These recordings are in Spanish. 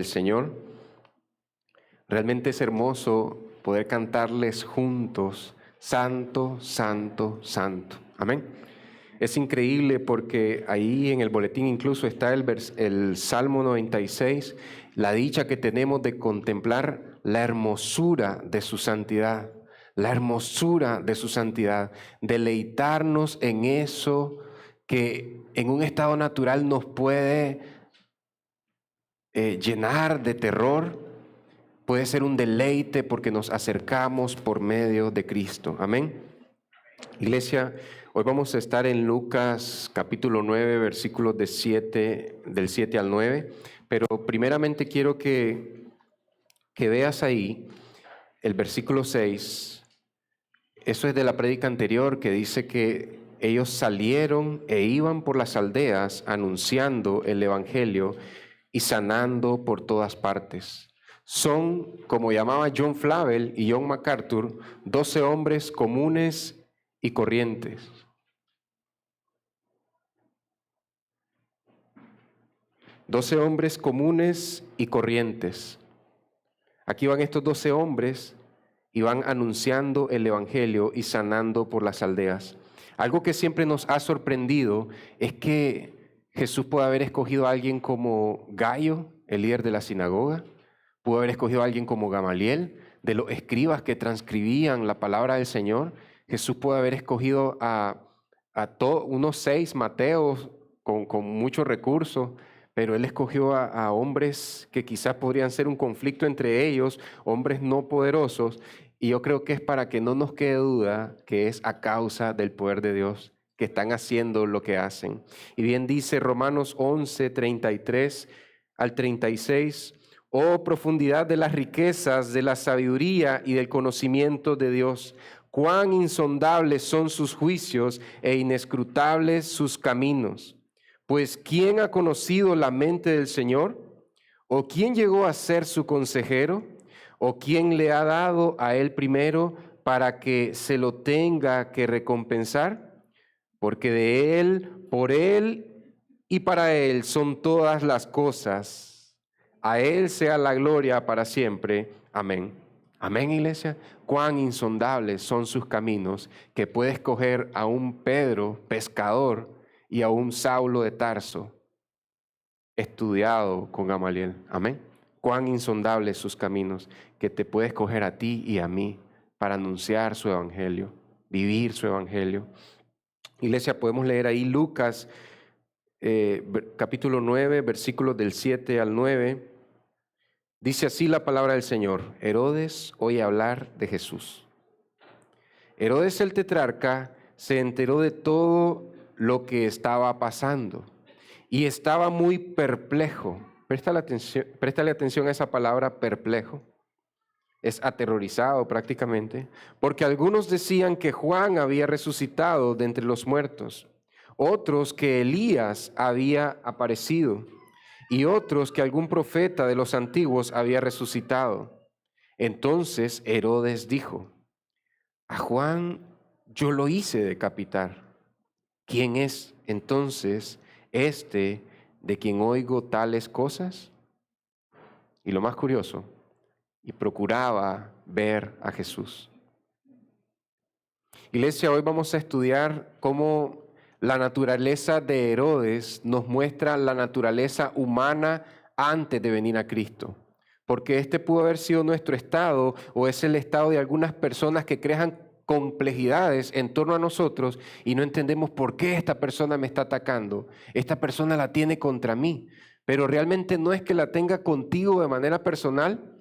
el Señor. Realmente es hermoso poder cantarles juntos, Santo, Santo, Santo. Amén. Es increíble porque ahí en el boletín incluso está el Salmo 96, la dicha que tenemos de contemplar la hermosura de su santidad, la hermosura de su santidad, deleitarnos en eso que en un estado natural nos puede llenar de terror, puede ser un deleite porque nos acercamos por medio de Cristo. Amén. Iglesia, hoy vamos a estar en Lucas capítulo 9, versículos del 7 al 9, pero primeramente quiero que veas ahí el versículo 6. Eso es de la prédica anterior que dice que ellos salieron e iban por las aldeas anunciando el evangelio y sanando por todas partes. Son, como llamaba John Flavel y John MacArthur, 12 hombres comunes y corrientes. 12 hombres comunes y corrientes. Aquí van estos 12 hombres y van anunciando el evangelio y sanando por las aldeas. Algo que siempre nos ha sorprendido es que Jesús puede haber escogido a alguien como Gallo, el líder de la sinagoga, pudo haber escogido a alguien como Gamaliel, de los escribas que transcribían la palabra del Señor. Jesús puede haber escogido a unos 6 Mateos con muchos recursos, pero Él escogió a hombres que quizás podrían ser un conflicto entre ellos, hombres no poderosos, y yo creo que es para que no nos quede duda que es a causa del poder de Dios que están haciendo lo que hacen. Y bien dice Romanos 11, 33 al 36, oh profundidad de las riquezas, de la sabiduría y del conocimiento de Dios, cuán insondables son sus juicios e inescrutables sus caminos. Pues ¿quién ha conocido la mente del Señor? ¿O quién llegó a ser su consejero? ¿O quién le ha dado a él primero para que se lo tenga que recompensar? Porque de él, por él y para él son todas las cosas. A él sea la gloria para siempre. Amén. Amén, iglesia. Cuán insondables son sus caminos, que puede escoger a un Pedro, pescador, y a un Saulo de Tarso, estudiado con Gamaliel. Amén. Cuán insondables sus caminos, que te puede escoger a ti y a mí para anunciar su evangelio, vivir su evangelio. Iglesia, podemos leer ahí Lucas capítulo 9, versículos del 7 al 9. Dice así la palabra del Señor. Herodes oye hablar de Jesús. Herodes el tetrarca se enteró de todo lo que estaba pasando y estaba muy perplejo. Préstale atención a esa palabra perplejo. Es aterrorizado prácticamente, porque algunos decían que Juan había resucitado de entre los muertos, otros que Elías había aparecido y otros que algún profeta de los antiguos había resucitado. Entonces Herodes dijo, a Juan yo lo hice decapitar. ¿Quién es entonces este de quien oigo tales cosas? Y lo más curioso, y procuraba ver a Jesús. Iglesia, hoy vamos a estudiar cómo la naturaleza de Herodes nos muestra la naturaleza humana antes de venir a Cristo. Porque este pudo haber sido nuestro estado o es el estado de algunas personas que crean complejidades en torno a nosotros y no entendemos por qué esta persona me está atacando. Esta persona la tiene contra mí, pero realmente no es que la tenga contigo de manera personal.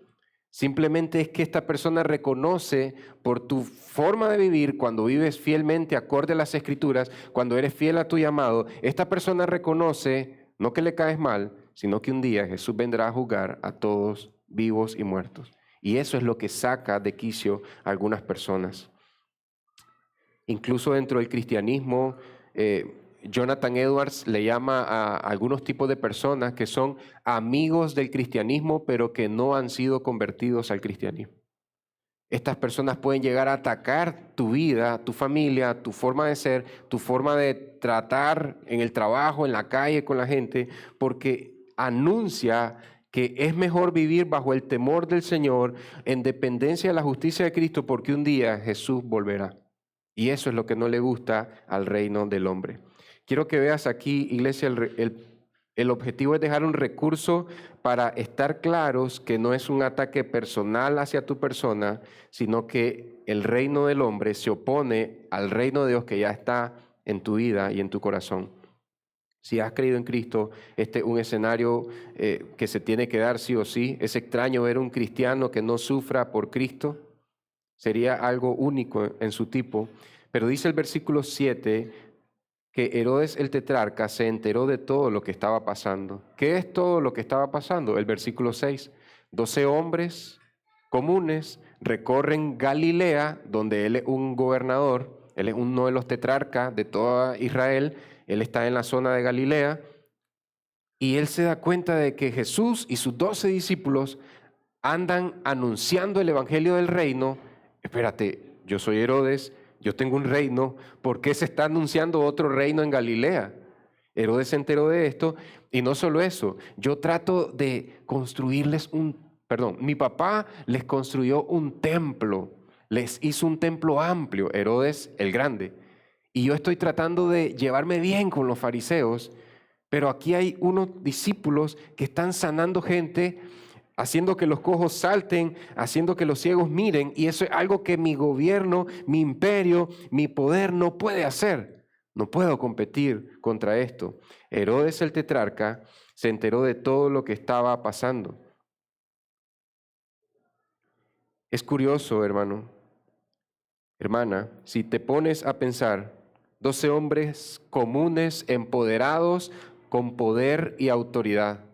Simplemente es que esta persona reconoce por tu forma de vivir, cuando vives fielmente acorde a las Escrituras, cuando eres fiel a tu llamado, esta persona reconoce, no que le caes mal, sino que un día Jesús vendrá a juzgar a todos, vivos y muertos. Y eso es lo que saca de quicio a algunas personas. Incluso dentro del cristianismo, Jonathan Edwards le llama a algunos tipos de personas que son amigos del cristianismo, pero que no han sido convertidos al cristianismo. Estas personas pueden llegar a atacar tu vida, tu familia, tu forma de ser, tu forma de tratar en el trabajo, en la calle, con la gente, porque anuncia que es mejor vivir bajo el temor del Señor, en dependencia de la justicia de Cristo, porque un día Jesús volverá. Y eso es lo que no le gusta al reino del hombre. Quiero que veas aquí, iglesia, el objetivo es dejar un recurso para estar claros que no es un ataque personal hacia tu persona, sino que el reino del hombre se opone al reino de Dios que ya está en tu vida y en tu corazón. Si has creído en Cristo, este es un escenario que se tiene que dar sí o sí. Es extraño ver un cristiano que no sufra por Cristo. Sería algo único en su tipo. Pero dice el versículo 7 que Herodes el tetrarca se enteró de todo lo que estaba pasando. ¿Qué es todo lo que estaba pasando? El versículo 6. 12 hombres comunes recorren Galilea, donde él es un gobernador, él es uno de los tetrarcas de toda Israel, él está en la zona de Galilea, y él se da cuenta de que Jesús y sus 12 discípulos andan anunciando el evangelio del reino. Espérate, yo soy Herodes, yo tengo un reino, ¿por qué se está anunciando otro reino en Galilea? Herodes se enteró de esto, y no solo eso, yo trato de construirles mi papá les construyó un templo, les hizo un templo amplio, Herodes el Grande, y yo estoy tratando de llevarme bien con los fariseos, pero aquí hay unos discípulos que están sanando gente, haciendo que los cojos salten, haciendo que los ciegos miren, y eso es algo que mi gobierno, mi imperio, mi poder no puede hacer. No puedo competir contra esto. Herodes el tetrarca se enteró de todo lo que estaba pasando. Es curioso, hermano, hermana, si te pones a pensar, 12 hombres comunes, empoderados, con poder y autoridad.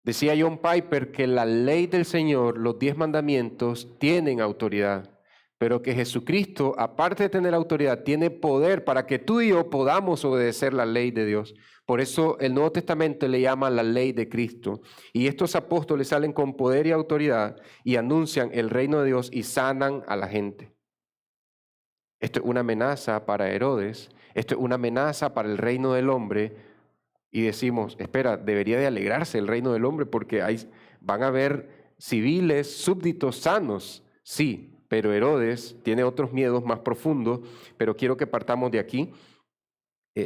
Decía John Piper que la ley del Señor, los 10 mandamientos, tienen autoridad, pero que Jesucristo, aparte de tener autoridad, tiene poder para que tú y yo podamos obedecer la ley de Dios. Por eso el Nuevo Testamento le llama la ley de Cristo. Y estos apóstoles salen con poder y autoridad y anuncian el reino de Dios y sanan a la gente. Esto es una amenaza para Herodes, esto es una amenaza para el reino del hombre. Y decimos, espera, debería de alegrarse el reino del hombre porque van a haber civiles, súbditos sanos. Sí, pero Herodes tiene otros miedos más profundos, pero quiero que partamos de aquí.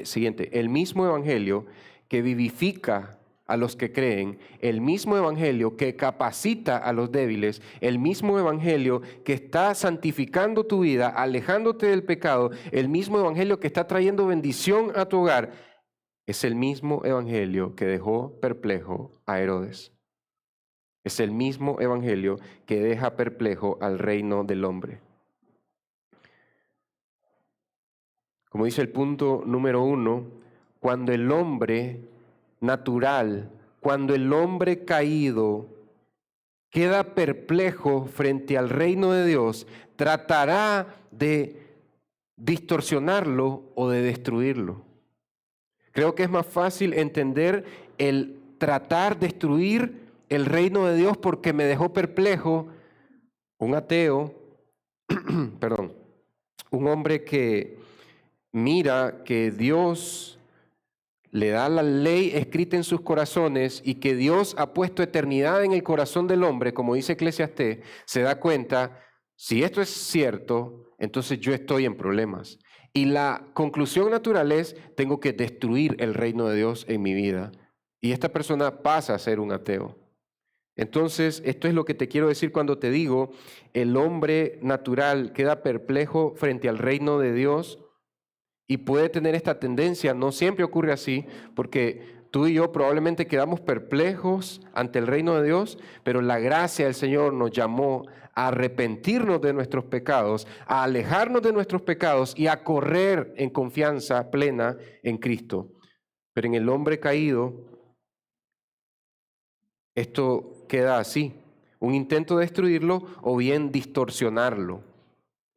Siguiente, el mismo evangelio que vivifica a los que creen, el mismo evangelio que capacita a los débiles, el mismo evangelio que está santificando tu vida, alejándote del pecado, el mismo evangelio que está trayendo bendición a tu hogar, es el mismo evangelio que dejó perplejo a Herodes. Es el mismo evangelio que deja perplejo al reino del hombre. Como dice el punto número 1, cuando el hombre natural, cuando el hombre caído queda perplejo frente al reino de Dios, tratará de distorsionarlo o de destruirlo. Creo que es más fácil entender el tratar de destruir el reino de Dios porque me dejó perplejo un ateo, perdón, un hombre que mira que Dios le da la ley escrita en sus corazones y que Dios ha puesto eternidad en el corazón del hombre, como dice Eclesiastés, se da cuenta, si esto es cierto, entonces yo estoy en problemas. Y la conclusión natural es, tengo que destruir el reino de Dios en mi vida. Y esta persona pasa a ser un ateo. Entonces, esto es lo que te quiero decir cuando te digo, el hombre natural queda perplejo frente al reino de Dios y puede tener esta tendencia. No siempre ocurre así, porque tú y yo probablemente quedamos perplejos ante el reino de Dios, pero la gracia del Señor nos llamó a arrepentirnos de nuestros pecados, a alejarnos de nuestros pecados y a correr en confianza plena en Cristo. Pero en el hombre caído, esto queda así, un intento de destruirlo o bien distorsionarlo.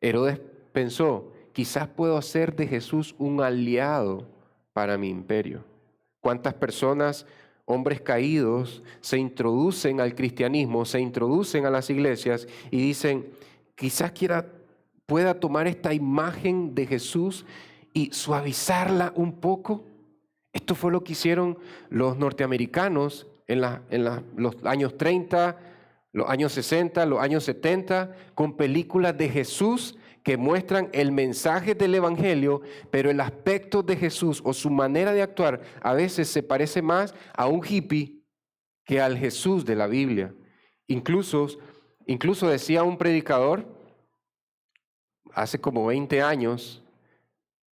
Herodes pensó, quizás puedo hacer de Jesús un aliado para mi imperio. ¿Cuántas personas, hombres caídos, se introducen al cristianismo, se introducen a las iglesias y dicen, quizás pueda tomar esta imagen de Jesús y suavizarla un poco? Esto fue lo que hicieron los norteamericanos en los años 30, los años 60, los años 70, con películas de Jesús que muestran el mensaje del Evangelio, pero el aspecto de Jesús o su manera de actuar a veces se parece más a un hippie que al Jesús de la Biblia. Incluso decía un predicador hace como 20 años,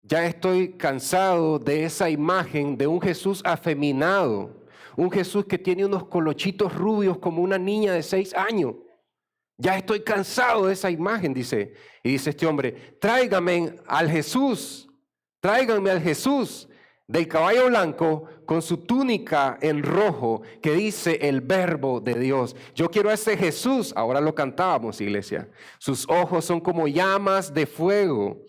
ya estoy cansado de esa imagen de un Jesús afeminado, un Jesús que tiene unos colochitos rubios como una niña de 6 años. Ya estoy cansado de esa imagen, dice. Y dice este hombre, tráiganme al Jesús del caballo blanco con su túnica en rojo que dice el verbo de Dios. Yo quiero a ese Jesús. Ahora lo cantábamos, iglesia. Sus ojos son como llamas de fuego.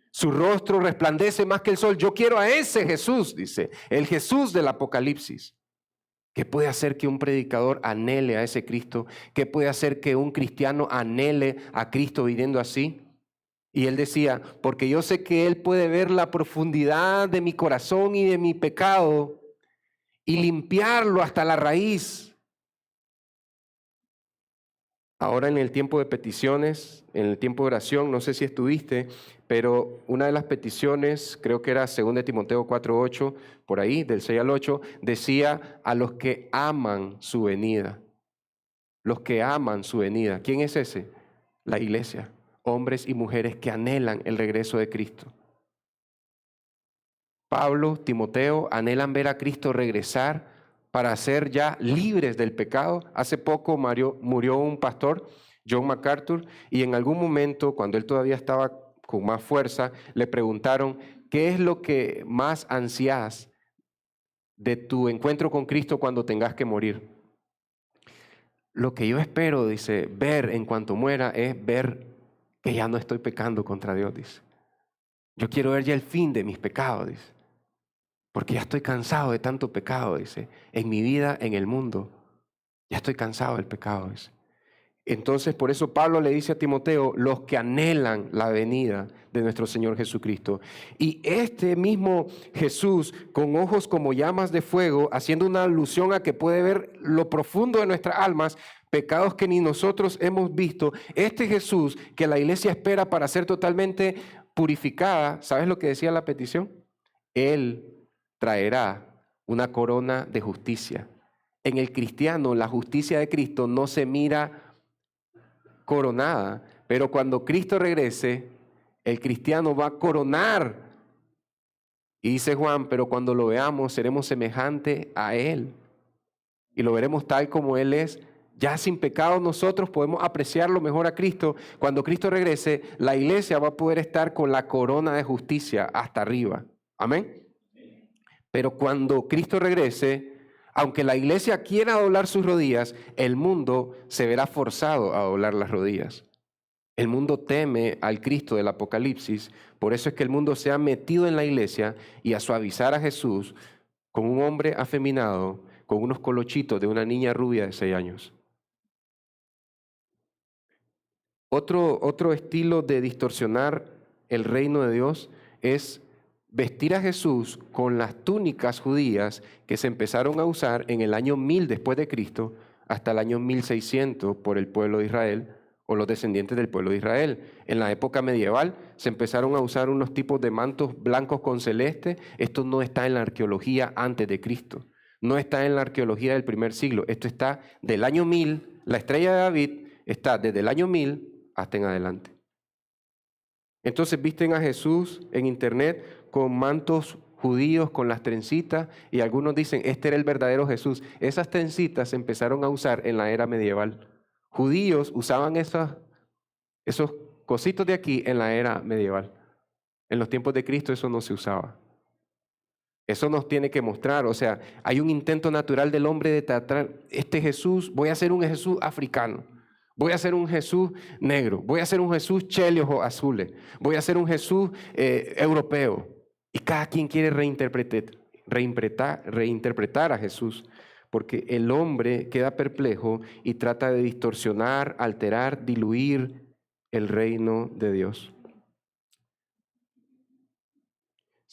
Su rostro resplandece más que el sol. Yo quiero a ese Jesús, dice, el Jesús del Apocalipsis. ¿Qué puede hacer que un predicador anhele a ese Cristo? ¿Qué puede hacer que un cristiano anhele a Cristo viviendo así? Y él decía, porque yo sé que Él puede ver la profundidad de mi corazón y de mi pecado y limpiarlo hasta la raíz. Ahora en el tiempo de peticiones, en el tiempo de oración, no sé si estuviste, pero una de las peticiones, creo que era 2 Timoteo 4:8, por ahí, del 6 al 8, decía a los que aman su venida. Los que aman su venida. ¿Quién es ese? La iglesia. Hombres y mujeres que anhelan el regreso de Cristo. Pablo, Timoteo, anhelan ver a Cristo regresar para ser ya libres del pecado. Hace poco murió un pastor, John MacArthur, y en algún momento, cuando él todavía estaba con más fuerza, le preguntaron, ¿qué es lo que más ansías de tu encuentro con Cristo cuando tengas que morir? Lo que yo espero, dice, ver en cuanto muera es ver que ya no estoy pecando contra Dios, dice. Yo quiero ver ya el fin de mis pecados, dice. Porque ya estoy cansado de tanto pecado, dice. En mi vida, en el mundo, ya estoy cansado del pecado, dice. Entonces, por eso Pablo le dice a Timoteo, los que anhelan la venida de nuestro Señor Jesucristo. Y este mismo Jesús, con ojos como llamas de fuego, haciendo una alusión a que puede ver lo profundo de nuestras almas, pecados que ni nosotros hemos visto, este Jesús que la iglesia espera para ser totalmente purificada, ¿sabes lo que decía la petición? Él traerá una corona de justicia. En el cristiano, la justicia de Cristo no se mira coronada, pero cuando Cristo regrese, el cristiano va a coronar. Y dice Juan, pero cuando lo veamos seremos semejantes a Él. Y lo veremos tal como Él es. Ya sin pecado nosotros podemos apreciarlo mejor a Cristo. Cuando Cristo regrese, la iglesia va a poder estar con la corona de justicia hasta arriba. Amén. Pero cuando Cristo regrese, aunque la iglesia quiera doblar sus rodillas, el mundo se verá forzado a doblar las rodillas. El mundo teme al Cristo del Apocalipsis, por eso es que el mundo se ha metido en la iglesia y a suavizar a Jesús con un hombre afeminado, con unos colochitos de una niña rubia de 6 años. Otro estilo de distorsionar el reino de Dios es vestir a Jesús con las túnicas judías que se empezaron a usar en el año 1000 después de Cristo hasta el año 1600 por el pueblo de Israel o los descendientes del pueblo de Israel. En la época medieval se empezaron a usar unos tipos de mantos blancos con celeste. Esto no está en la arqueología antes de Cristo. No está en la arqueología del primer siglo. Esto está del año 1000. La estrella de David está desde el año 1000 hasta en adelante. Entonces visten a Jesús en internet con mantos judíos, con las trencitas, y algunos dicen, este era el verdadero Jesús. Esas trencitas se empezaron a usar en la era medieval. Judíos usaban esos cositos de aquí en la era medieval. En los tiempos de Cristo eso no se usaba. Eso nos tiene que mostrar, o sea, hay un intento natural del hombre de tratar, este Jesús, voy a hacer un Jesús africano. Voy a hacer un Jesús negro, voy a hacer un Jesús chelios o azules, voy a hacer un Jesús europeo. Y cada quien quiere reinterpretar a Jesús, porque el hombre queda perplejo y trata de distorsionar, alterar, diluir el reino de Dios.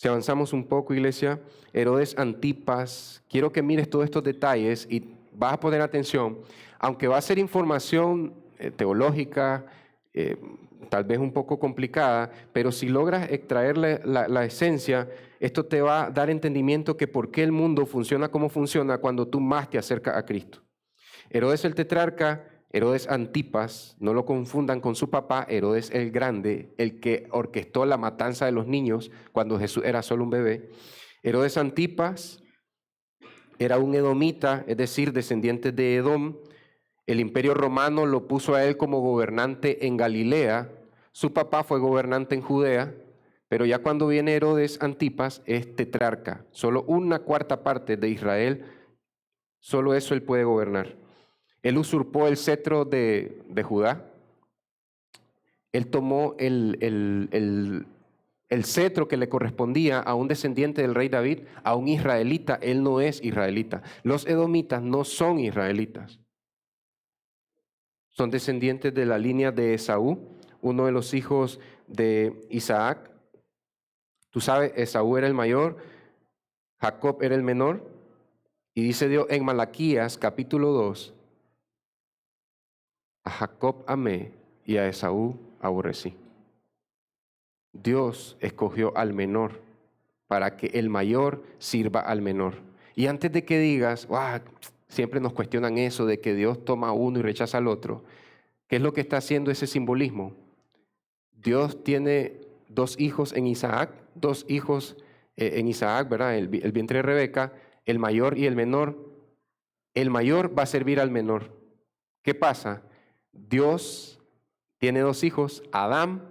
Si avanzamos un poco, iglesia, Herodes Antipas, quiero que mires todos estos detalles y vas a poner atención, aunque va a ser información teológica, tal vez un poco complicada, pero si logras extraerle la esencia, esto te va a dar entendimiento que por qué el mundo funciona como funciona cuando tú más te acercas a Cristo. Herodes el tetrarca, Herodes Antipas, no lo confundan con su papá, Herodes el Grande, el que orquestó la matanza de los niños cuando Jesús era solo un bebé. Herodes Antipas era un edomita, es decir, descendiente de Edom. El imperio romano lo puso a él como gobernante en Galilea. Su papá fue gobernante en Judea, pero ya cuando viene Herodes Antipas es tetrarca. Solo una cuarta parte de Israel, solo eso él puede gobernar. Él usurpó el cetro de Judá. Él tomó el cetro que le correspondía a un descendiente del rey David, a un israelita. Él no es israelita. Los edomitas no son israelitas. Son descendientes de la línea de Esaú, uno de los hijos de Isaac. Tú sabes, Esaú era el mayor, Jacob era el menor. Y dice Dios en Malaquías capítulo 2, a Jacob amé y a Esaú aborrecí. Dios escogió al menor para que el mayor sirva al menor. Y antes de que digas, siempre nos cuestionan eso de que Dios toma a uno y rechaza al otro, ¿qué es lo que está haciendo ese simbolismo? Dios tiene dos hijos en Isaac, ¿verdad? El vientre de Rebeca, el mayor y el menor. El mayor va a servir al menor. ¿Qué pasa? Dios tiene dos hijos, Adán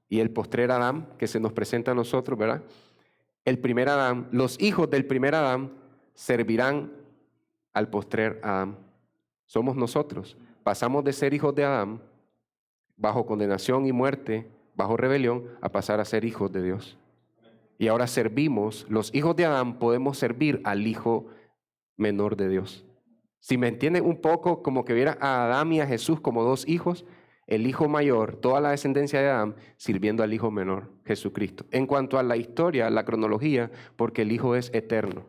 y el postrer Adán, que se nos presenta a nosotros, ¿verdad? El primer Adán, los hijos del primer Adán servirán al postrer Adán. Somos nosotros. Pasamos de ser hijos de Adán, bajo condenación y muerte, bajo rebelión, a pasar a ser hijos de Dios. Y ahora servimos, los hijos de Adán podemos servir al hijo menor de Dios. Si me entienden un poco, como que viera a Adán y a Jesús como dos hijos, el hijo mayor, toda la descendencia de Adán, sirviendo al hijo menor, Jesucristo. En cuanto a la historia, la cronología, porque el hijo es eterno.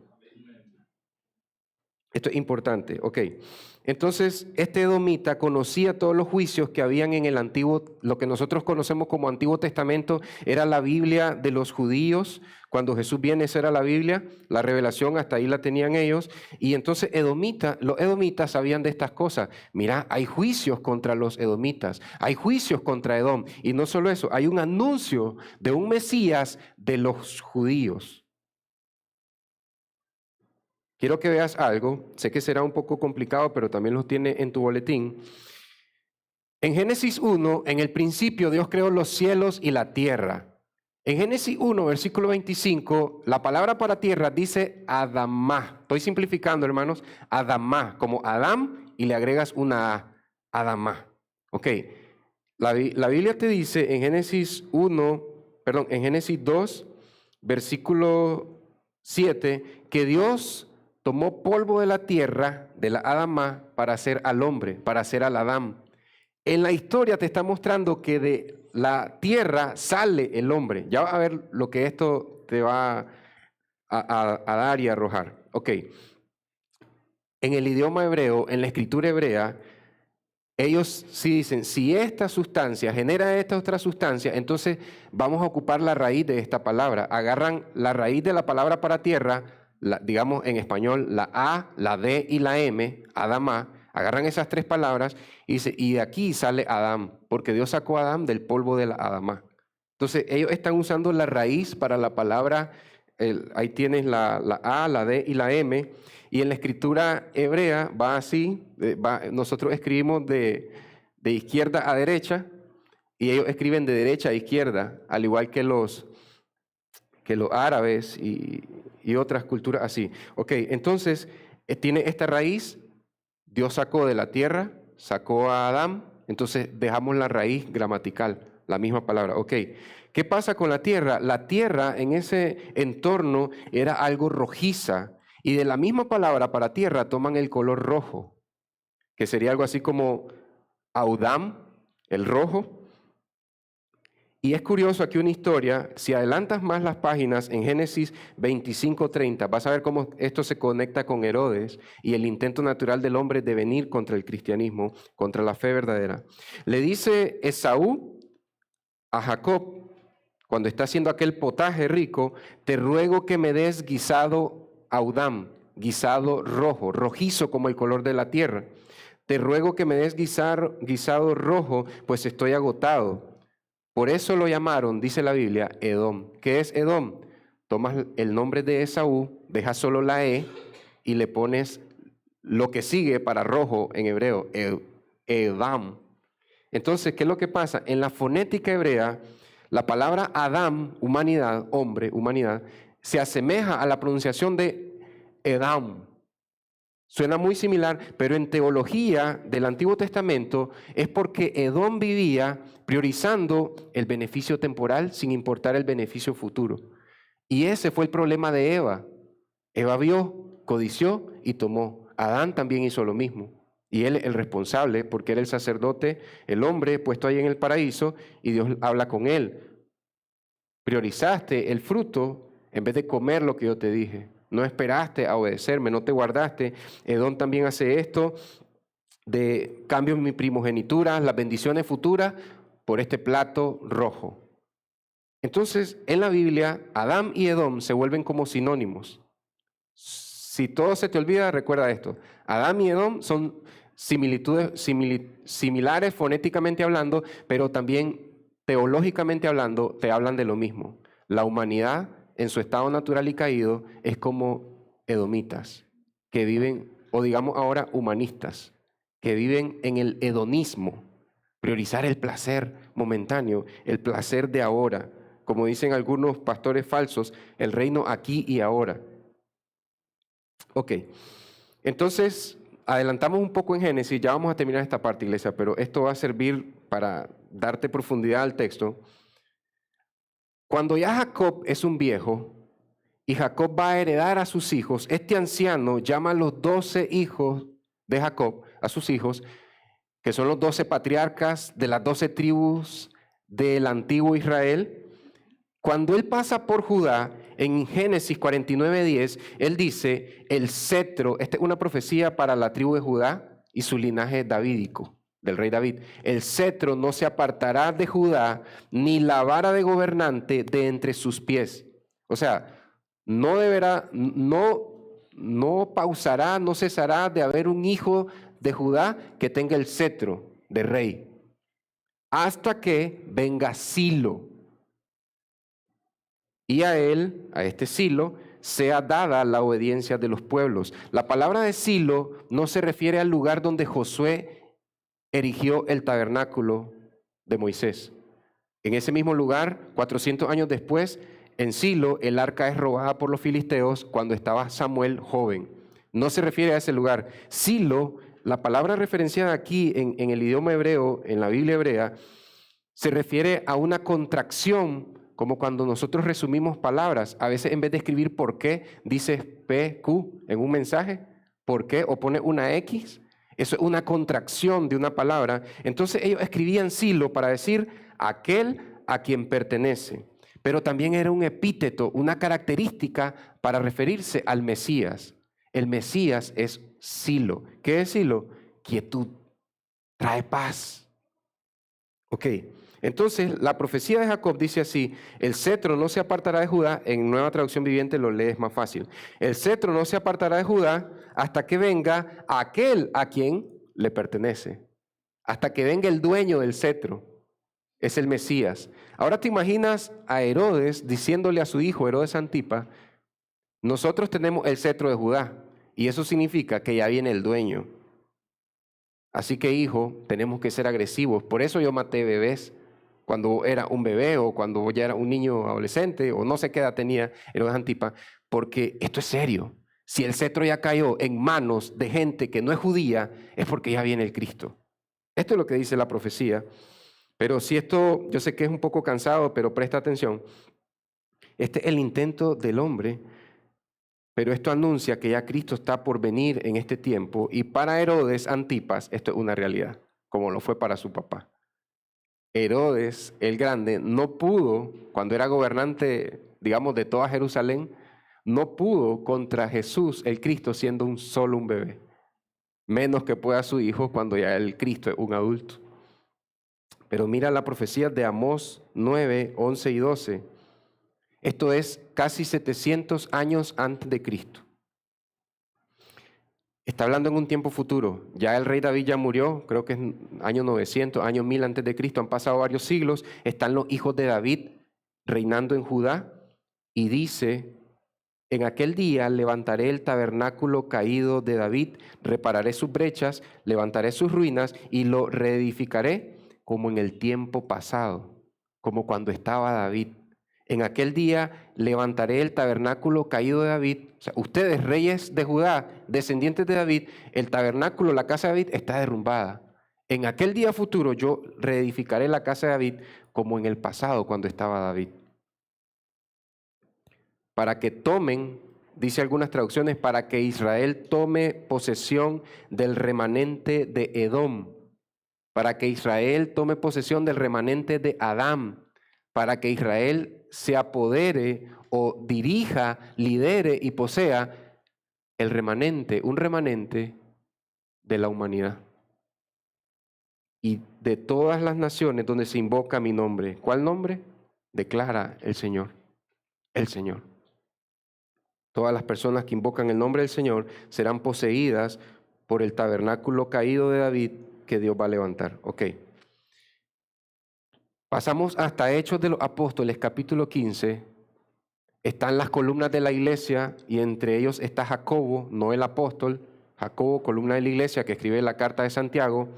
Esto es importante, ok. Entonces, este edomita conocía todos los juicios que habían en el antiguo, lo que nosotros conocemos como Antiguo Testamento, era la Biblia de los judíos. Cuando Jesús viene, esa era la Biblia, la revelación hasta ahí la tenían ellos. Y entonces los edomitas sabían de estas cosas. Mira, hay juicios contra los edomitas, hay juicios contra Edom. Y no solo eso, hay un anuncio de un Mesías de los judíos. Quiero que veas algo, sé que será un poco complicado, pero también lo tiene en tu boletín. En Génesis 1, en el principio Dios creó los cielos y la tierra. En Génesis 1, versículo 25, la palabra para tierra dice Adamá. Estoy simplificando, hermanos. Adamá, como Adán y le agregas una A. Adamá. Ok. La Biblia te dice en Génesis 2, versículo 7, que Dios tomó polvo de la tierra, de la Adamá, para hacer al hombre, para hacer al Adán. En la historia te está mostrando que de la tierra sale el hombre. Ya vas a ver lo que esto te va a dar y a arrojar. Ok. En el idioma hebreo, en la escritura hebrea, ellos sí dicen, si esta sustancia genera esta otra sustancia, entonces vamos a ocupar la raíz de esta palabra. Agarran la raíz de la palabra para tierra, digamos en español, la A, la D y la M, Adamá, agarran esas tres palabras y dice, y de aquí sale Adán, porque Dios sacó a Adán del polvo de la Adamá. Entonces ellos están usando la raíz para la palabra, ahí tienes la A, la D y la M, y en la escritura hebrea va así, nosotros escribimos de izquierda a derecha, y ellos escriben de derecha a izquierda, al igual que los árabes y otras culturas así. Ok, entonces tiene esta raíz, Dios sacó de la tierra, sacó a Adán, entonces dejamos la raíz gramatical, la misma palabra. Ok, ¿qué pasa con la tierra? La tierra en ese entorno era algo rojiza, y de la misma palabra para tierra toman el color rojo, que sería algo así como Audam, el rojo. Y es curioso aquí una historia, si adelantas más las páginas en Génesis 25:30, vas a ver cómo esto se conecta con Herodes y el intento natural del hombre de venir contra el cristianismo, contra la fe verdadera. Le dice Esaú a Jacob, cuando está haciendo aquel potaje rico, te ruego que me des guisado audam, guisado rojo, rojizo como el color de la tierra. Te ruego que me des guisado rojo, pues estoy agotado. Por eso lo llamaron, dice la Biblia, Edom. ¿Qué es Edom? Tomas el nombre de Esaú, dejas solo la E y le pones lo que sigue para rojo en hebreo, Edam. Entonces, ¿qué es lo que pasa? En la fonética hebrea, la palabra Adam, humanidad, hombre, humanidad, se asemeja a la pronunciación de Edam. Suena muy similar, pero en teología del Antiguo Testamento es porque Edom vivía priorizando el beneficio temporal sin importar el beneficio futuro. Y ese fue el problema de Eva. Eva vio, codició y tomó. Adán también hizo lo mismo. Y él el responsable, porque era el sacerdote, el hombre puesto ahí en el paraíso, y Dios habla con él. Priorizaste el fruto en vez de comer lo que yo te dije. No esperaste a obedecerme, no te guardaste. Edom también hace esto de cambio en mi primogenitura, las bendiciones futuras, por este plato rojo. Entonces, en la Biblia, Adán y Edom se vuelven como sinónimos. Si todo se te olvida, recuerda esto. Adán y Edom son similitudes, similares fonéticamente hablando, pero también teológicamente hablando, te hablan de lo mismo. La humanidad, en su estado natural y caído, es como edomitas, que viven, o digamos ahora humanistas, que viven en el hedonismo, priorizar el placer momentáneo, el placer de ahora. Como dicen algunos pastores falsos, el reino aquí y ahora. Ok, entonces adelantamos un poco en Génesis, ya vamos a terminar esta parte, iglesia, pero esto va a servir para darte profundidad al texto. Cuando ya Jacob es un viejo y Jacob va a heredar a sus hijos, este anciano llama a los 12 hijos de Jacob, a sus hijos, que son los 12 patriarcas de las 12 tribus del antiguo Israel. Cuando él pasa por Judá, en Génesis 49:10, él dice, el cetro, esta es una profecía para la tribu de Judá y su linaje davídico, del rey David. El cetro no se apartará de Judá, ni la vara de gobernante de entre sus pies. O sea, no deberá, no pausará, no cesará de haber un hijo de Judá que tenga el cetro de rey, hasta que venga Silo. Y a él, a este Silo, sea dada la obediencia de los pueblos. La palabra de Silo no se refiere al lugar donde Josué erigió el tabernáculo de Moisés. En ese mismo lugar, 400 años después, en Silo, el arca es robada por los filisteos cuando estaba Samuel joven. No se refiere a ese lugar. Silo, la palabra referenciada aquí en el idioma hebreo, en la Biblia hebrea, se refiere a una contracción, como cuando nosotros resumimos palabras. A veces en vez de escribir por qué, dices PQ en un mensaje, por qué, o pone una X. Eso es una contracción de una palabra. Entonces ellos escribían Silo para decir aquel a quien pertenece. Pero también era un epíteto, una característica para referirse al Mesías. El Mesías es Silo. ¿Qué es Silo? Quietud, trae paz. Ok, entonces la profecía de Jacob dice así, el cetro no se apartará de Judá, en Nueva Traducción Viviente lo lees más fácil, el cetro no se apartará de Judá hasta que venga aquel a quien le pertenece, hasta que venga el dueño del cetro, es el Mesías. Ahora te imaginas a Herodes diciéndole a su hijo, Herodes Antipa, nosotros tenemos el cetro de Judá, y eso significa que ya viene el dueño. Así que, hijo, tenemos que ser agresivos. Por eso yo maté bebés cuando era un bebé o cuando ya era un niño adolescente o no sé qué edad tenía Herodes Antipa, porque esto es serio. Si el cetro ya cayó en manos de gente que no es judía, es porque ya viene el Cristo. Esto es lo que dice la profecía. Pero si esto, yo sé que es un poco cansado, pero presta atención. Este es el intento del hombre. Pero esto anuncia que ya Cristo está por venir en este tiempo y para Herodes Antipas esto es una realidad, como lo fue para su papá. Herodes el Grande no pudo, cuando era gobernante, digamos, de toda Jerusalén, no pudo contra Jesús, el Cristo, siendo solo un bebé. Menos que pueda su hijo cuando ya el Cristo es un adulto. Pero mira la profecía de Amós 9, 11 y 12. Esto es casi 700 años antes de Cristo. Está hablando en un tiempo futuro. Ya el rey David ya murió, creo que es año 900, año 1000 antes de Cristo. Han pasado varios siglos. Están los hijos de David reinando en Judá. Y dice, en aquel día levantaré el tabernáculo caído de David, repararé sus brechas, levantaré sus ruinas y lo reedificaré como en el tiempo pasado, como cuando estaba David. En aquel día levantaré el tabernáculo caído de David. O sea, ustedes, reyes de Judá, descendientes de David, el tabernáculo, la casa de David está derrumbada. En aquel día futuro yo reedificaré la casa de David como en el pasado cuando estaba David. Para que tomen, dice algunas traducciones, para que Israel tome posesión del remanente de Edom, para que Israel tome posesión del remanente de Adán, para que Israel se apodere o dirija, lidere y posea el remanente, un remanente de la humanidad. Y de todas las naciones donde se invoca mi nombre. ¿Cuál nombre? Declara el Señor. El Señor. Todas las personas que invocan el nombre del Señor serán poseídas por el tabernáculo caído de David que Dios va a levantar. Ok. Pasamos hasta Hechos de los Apóstoles, capítulo 15. Están las columnas de la iglesia y entre ellos está Jacobo, no el apóstol. Jacobo, columna de la iglesia que escribe la carta de Santiago.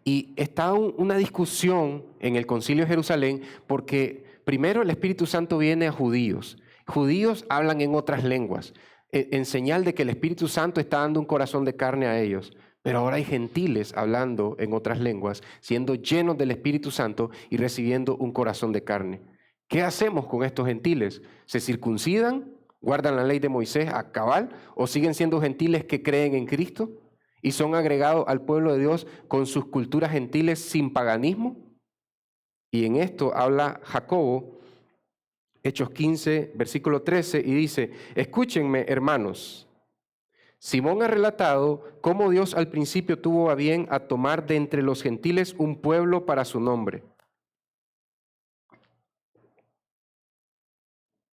Y está una discusión en el Concilio de Jerusalén porque primero el Espíritu Santo viene a judíos. Judíos hablan en otras lenguas, en señal de que el Espíritu Santo está dando un corazón de carne a ellos. Pero ahora hay gentiles hablando en otras lenguas, siendo llenos del Espíritu Santo y recibiendo un corazón de carne. ¿Qué hacemos con estos gentiles? ¿Se circuncidan? ¿Guardan la ley de Moisés a cabal? ¿O siguen siendo gentiles que creen en Cristo y son agregados al pueblo de Dios con sus culturas gentiles sin paganismo? Y en esto habla Jacobo, Hechos 15, versículo 13, y dice, escúchenme, hermanos. Simón ha relatado cómo Dios al principio tuvo a bien a tomar de entre los gentiles un pueblo para su nombre.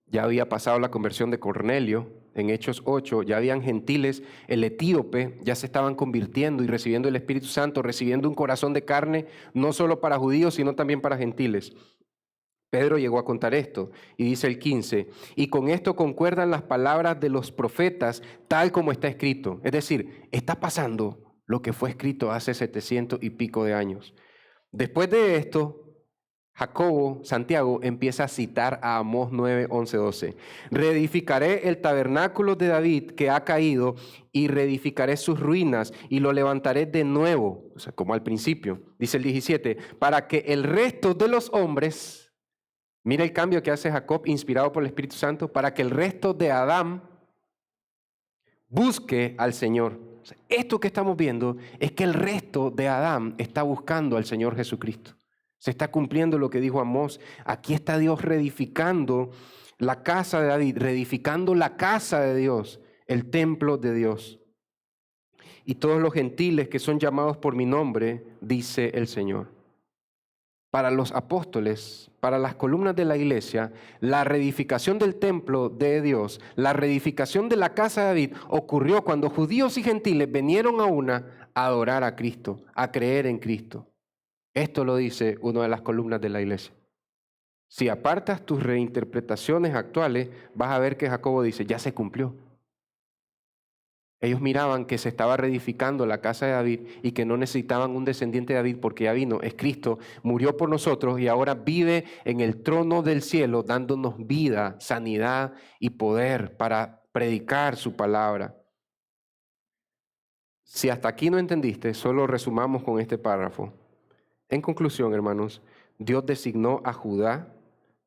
Ya había pasado la conversión de Cornelio en Hechos 8, ya habían gentiles, el etíope, ya se estaban convirtiendo y recibiendo el Espíritu Santo, recibiendo un corazón de carne, no solo para judíos, sino también para gentiles. Pedro llegó a contar esto y dice el 15, y con esto concuerdan las palabras de los profetas tal como está escrito. Es decir, está pasando lo que fue escrito hace 700 y pico de años. Después de esto, Jacobo, Santiago, empieza a citar a Amós 9, 11, 12. Reedificaré el tabernáculo de David que ha caído y reedificaré sus ruinas y lo levantaré de nuevo, o sea, como al principio. Dice el 17, para que el resto de los hombres... Mira el cambio que hace Jacob, inspirado por el Espíritu Santo, para que el resto de Adán busque al Señor. O sea, esto que estamos viendo es que el resto de Adán está buscando al Señor Jesucristo. Se está cumpliendo lo que dijo Amós. Aquí está Dios reedificando la casa de David, reedificando la casa de Dios, el templo de Dios. Y todos los gentiles que son llamados por mi nombre, dice el Señor. Para los apóstoles, para las columnas de la iglesia, la reedificación del templo de Dios, la reedificación de la casa de David ocurrió cuando judíos y gentiles vinieron a una a adorar a Cristo, a creer en Cristo. Esto lo dice una de las columnas de la iglesia. Si apartas tus reinterpretaciones actuales, vas a ver que Jacobo dice, ya se cumplió. Ellos miraban que se estaba reedificando la casa de David y que no necesitaban un descendiente de David porque ya vino, es Cristo, murió por nosotros y ahora vive en el trono del cielo dándonos vida, sanidad y poder para predicar su palabra. Si hasta aquí no entendiste, solo resumamos con este párrafo. En conclusión, hermanos, Dios designó a Judá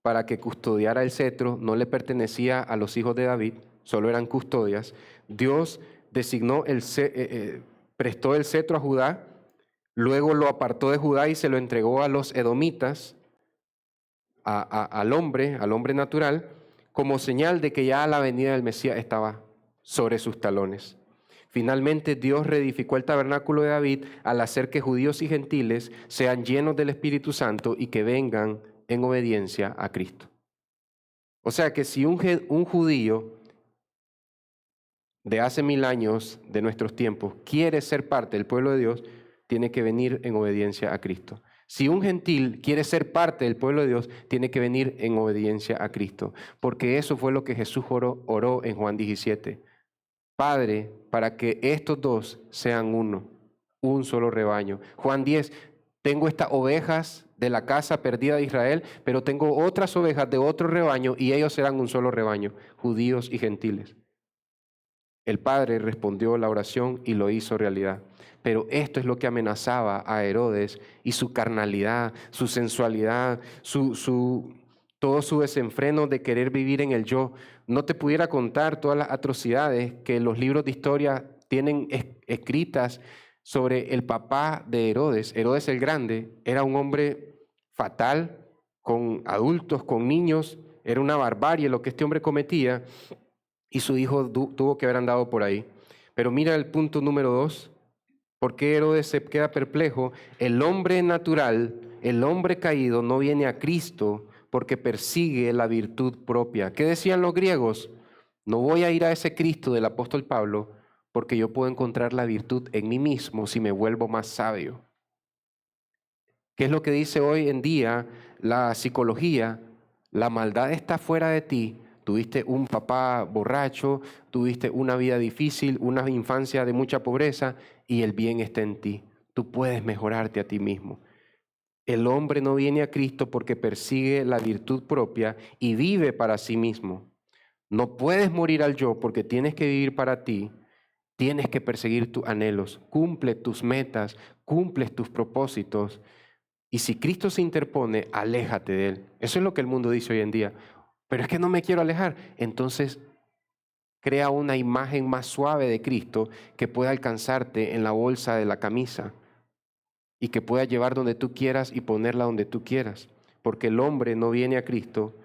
para que custodiara el cetro, no le pertenecía a los hijos de David, solo eran custodias. Dios designó prestó el cetro a Judá, Luego lo apartó de Judá y se lo entregó a los edomitas, al hombre natural, como señal de que ya la venida del Mesías estaba sobre sus talones. Finalmente, Dios reedificó el tabernáculo de David al hacer que judíos y gentiles sean llenos del Espíritu Santo y que vengan en obediencia a Cristo. O sea que si un judío de hace 1000 años, de nuestros tiempos, quiere ser parte del pueblo de Dios, tiene que venir en obediencia a Cristo. Si un gentil quiere ser parte del pueblo de Dios, tiene que venir en obediencia a Cristo, porque eso fue lo que Jesús oró en Juan 17. Padre, para que estos dos sean uno, un solo rebaño. Juan 10, tengo estas ovejas de la casa perdida de Israel, pero tengo otras ovejas de otro rebaño y ellos serán un solo rebaño, judíos y gentiles. El Padre respondió la oración y lo hizo realidad. Pero esto es lo que amenazaba a Herodes y su carnalidad, su sensualidad, todo su desenfreno de querer vivir en el yo. No te pudiera contar todas las atrocidades que los libros de historia tienen escritas sobre el papá de Herodes. Herodes el Grande era un hombre fatal, con adultos, con niños. Era una barbarie lo que este hombre cometía. Y su hijo tuvo que haber andado por ahí. Pero mira el punto número 2. ¿Por qué Herodes se queda perplejo? El hombre natural, el hombre caído, no viene a Cristo porque persigue la virtud propia. ¿Qué decían los griegos? No voy a ir a ese Cristo del apóstol Pablo porque yo puedo encontrar la virtud en mí mismo si me vuelvo más sabio. ¿Qué es lo que dice hoy en día la psicología? La maldad está fuera de ti. Tuviste un papá borracho, tuviste una vida difícil, una infancia de mucha pobreza y el bien está en ti. Tú puedes mejorarte a ti mismo. El hombre no viene a Cristo porque persigue la virtud propia y vive para sí mismo. No puedes morir al yo porque tienes que vivir para ti. Tienes que perseguir tus anhelos, cumple tus metas, cumple tus propósitos. Y si Cristo se interpone, aléjate de Él. Eso es lo que el mundo dice hoy en día. Pero es que no me quiero alejar. Entonces, crea una imagen más suave de Cristo que pueda alcanzarte en la bolsa de la camisa y que pueda llevar donde tú quieras y ponerla donde tú quieras. Porque el hombre no viene a Cristo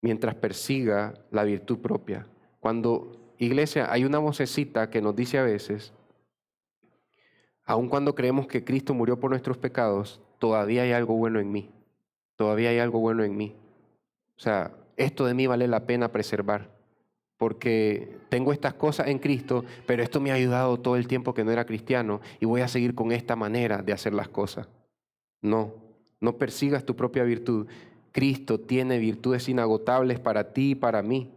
mientras persiga la virtud propia. Iglesia, hay una vocecita que nos dice a veces, aun cuando creemos que Cristo murió por nuestros pecados, todavía hay algo bueno en mí. Todavía hay algo bueno en mí. O sea, esto de mí vale la pena preservar, porque tengo estas cosas en Cristo, pero esto me ha ayudado todo el tiempo que no era cristiano y voy a seguir con esta manera de hacer las cosas. No persigas tu propia virtud. Cristo tiene virtudes inagotables para ti y para mí.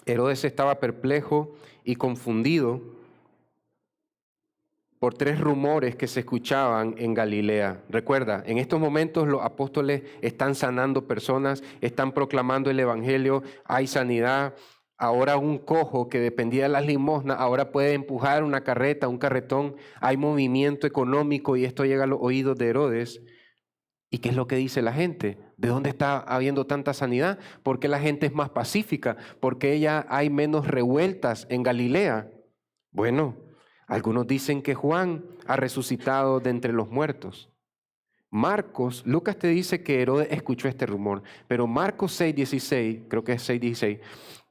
Herodes estaba perplejo y confundido por 3 rumores que se escuchaban en Galilea. Recuerda, en estos momentos los apóstoles están sanando personas, están proclamando el evangelio, hay sanidad. Ahora un cojo que dependía de las limosnas, ahora puede empujar una carreta, un carretón. Hay movimiento económico y esto llega a los oídos de Herodes. ¿Y qué es lo que dice la gente? ¿De dónde está habiendo tanta sanidad? ¿Por qué la gente es más pacífica? ¿Por qué ya hay menos revueltas en Galilea? Bueno, algunos dicen que Juan ha resucitado de entre los muertos. Lucas te dice que Herodes escuchó este rumor, pero Marcos 6:16, creo que es 6:16,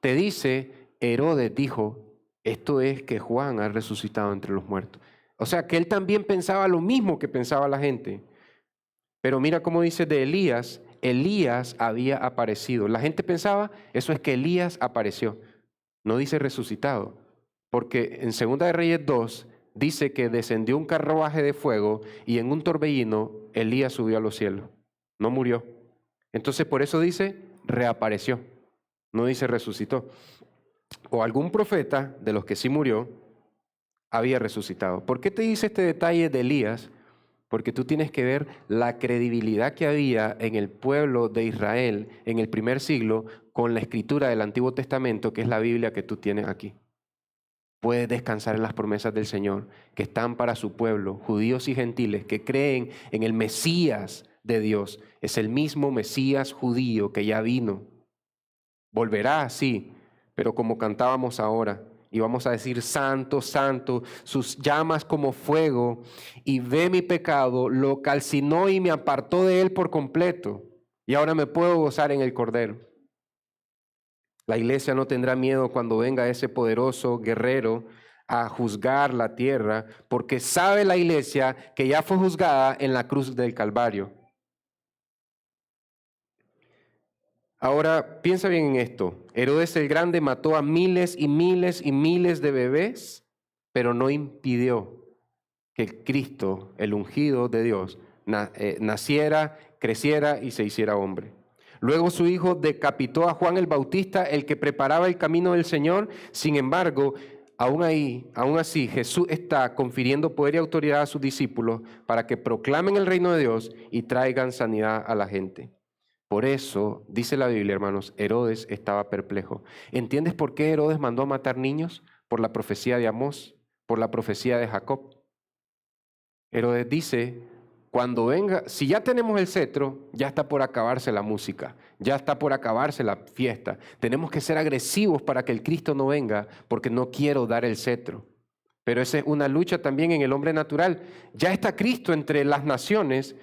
te dice, Herodes dijo, esto es que Juan ha resucitado entre los muertos. O sea, que él también pensaba lo mismo que pensaba la gente. Pero mira cómo dice de Elías, Elías había aparecido. La gente pensaba, eso es que Elías apareció. No dice resucitado, porque en 2 de Reyes 2 dice que descendió un carruaje de fuego y en un torbellino Elías subió a los cielos. No murió. Entonces por eso dice reapareció, no dice resucitó. O algún profeta de los que sí murió había resucitado. ¿Por qué te dice este detalle de Elías? Porque tú tienes que ver la credibilidad que había en el pueblo de Israel en el primer siglo con la escritura del Antiguo Testamento, que es la Biblia que tú tienes aquí. Puedes descansar en las promesas del Señor, que están para su pueblo, judíos y gentiles, que creen en el Mesías de Dios. Es el mismo Mesías judío que ya vino. Volverá, sí, pero como cantábamos ahora, y vamos a decir santo, santo, sus llamas como fuego, y ve mi pecado, lo calcinó y me apartó de él por completo, y ahora me puedo gozar en el Cordero. La iglesia no tendrá miedo cuando venga ese poderoso guerrero a juzgar la tierra, porque sabe la iglesia que ya fue juzgada en la cruz del Calvario. Ahora, piensa bien en esto. Herodes el Grande mató a miles y miles y miles de bebés, pero no impidió que el Cristo, el ungido de Dios, naciera, creciera y se hiciera hombre. Luego su hijo decapitó a Juan el Bautista, el que preparaba el camino del Señor. Sin embargo, aún así, Jesús está confiriendo poder y autoridad a sus discípulos para que proclamen el reino de Dios y traigan sanidad a la gente. Por eso, dice la Biblia, hermanos, Herodes estaba perplejo. ¿Entiendes por qué Herodes mandó a matar niños? Por la profecía de Amós, por la profecía de Jacob. Herodes dice, cuando venga, si ya tenemos el cetro, ya está por acabarse la música, ya está por acabarse la fiesta. Tenemos que ser agresivos para que el Cristo no venga, porque no quiero dar el cetro. Pero esa es una lucha también en el hombre natural. Ya está Cristo entre las naciones,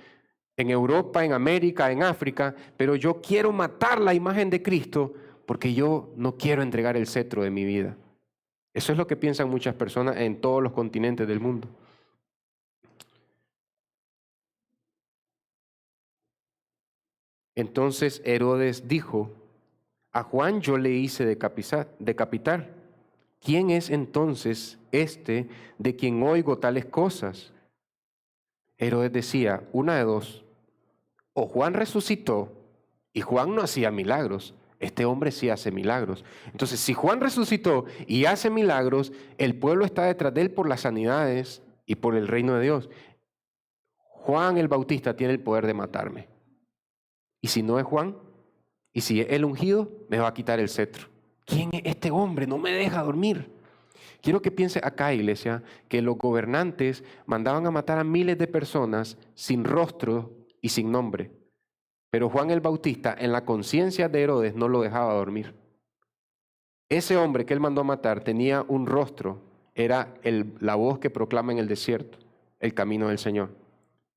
en Europa, en América, en África, pero yo quiero matar la imagen de Cristo porque yo no quiero entregar el cetro de mi vida. Eso es lo que piensan muchas personas en todos los continentes del mundo. Entonces Herodes dijo, a Juan yo le hice decapitar. ¿Quién es entonces este de quien oigo tales cosas? Herodes decía, una de dos, o Juan resucitó y Juan no hacía milagros, este hombre sí hace milagros. Entonces, si Juan resucitó y hace milagros, el pueblo está detrás de él por las sanidades y por el reino de Dios. Juan el Bautista tiene el poder de matarme. Y si no es Juan, y si es el ungido, me va a quitar el cetro. ¿Quién es este hombre? No me deja dormir. Quiero que piense acá, iglesia, que los gobernantes mandaban a matar a miles de personas sin rostro y sin nombre. Pero Juan el Bautista, en la conciencia de Herodes, no lo dejaba dormir. Ese hombre que él mandó a matar tenía un rostro, era la voz que proclama en el desierto, el camino del Señor.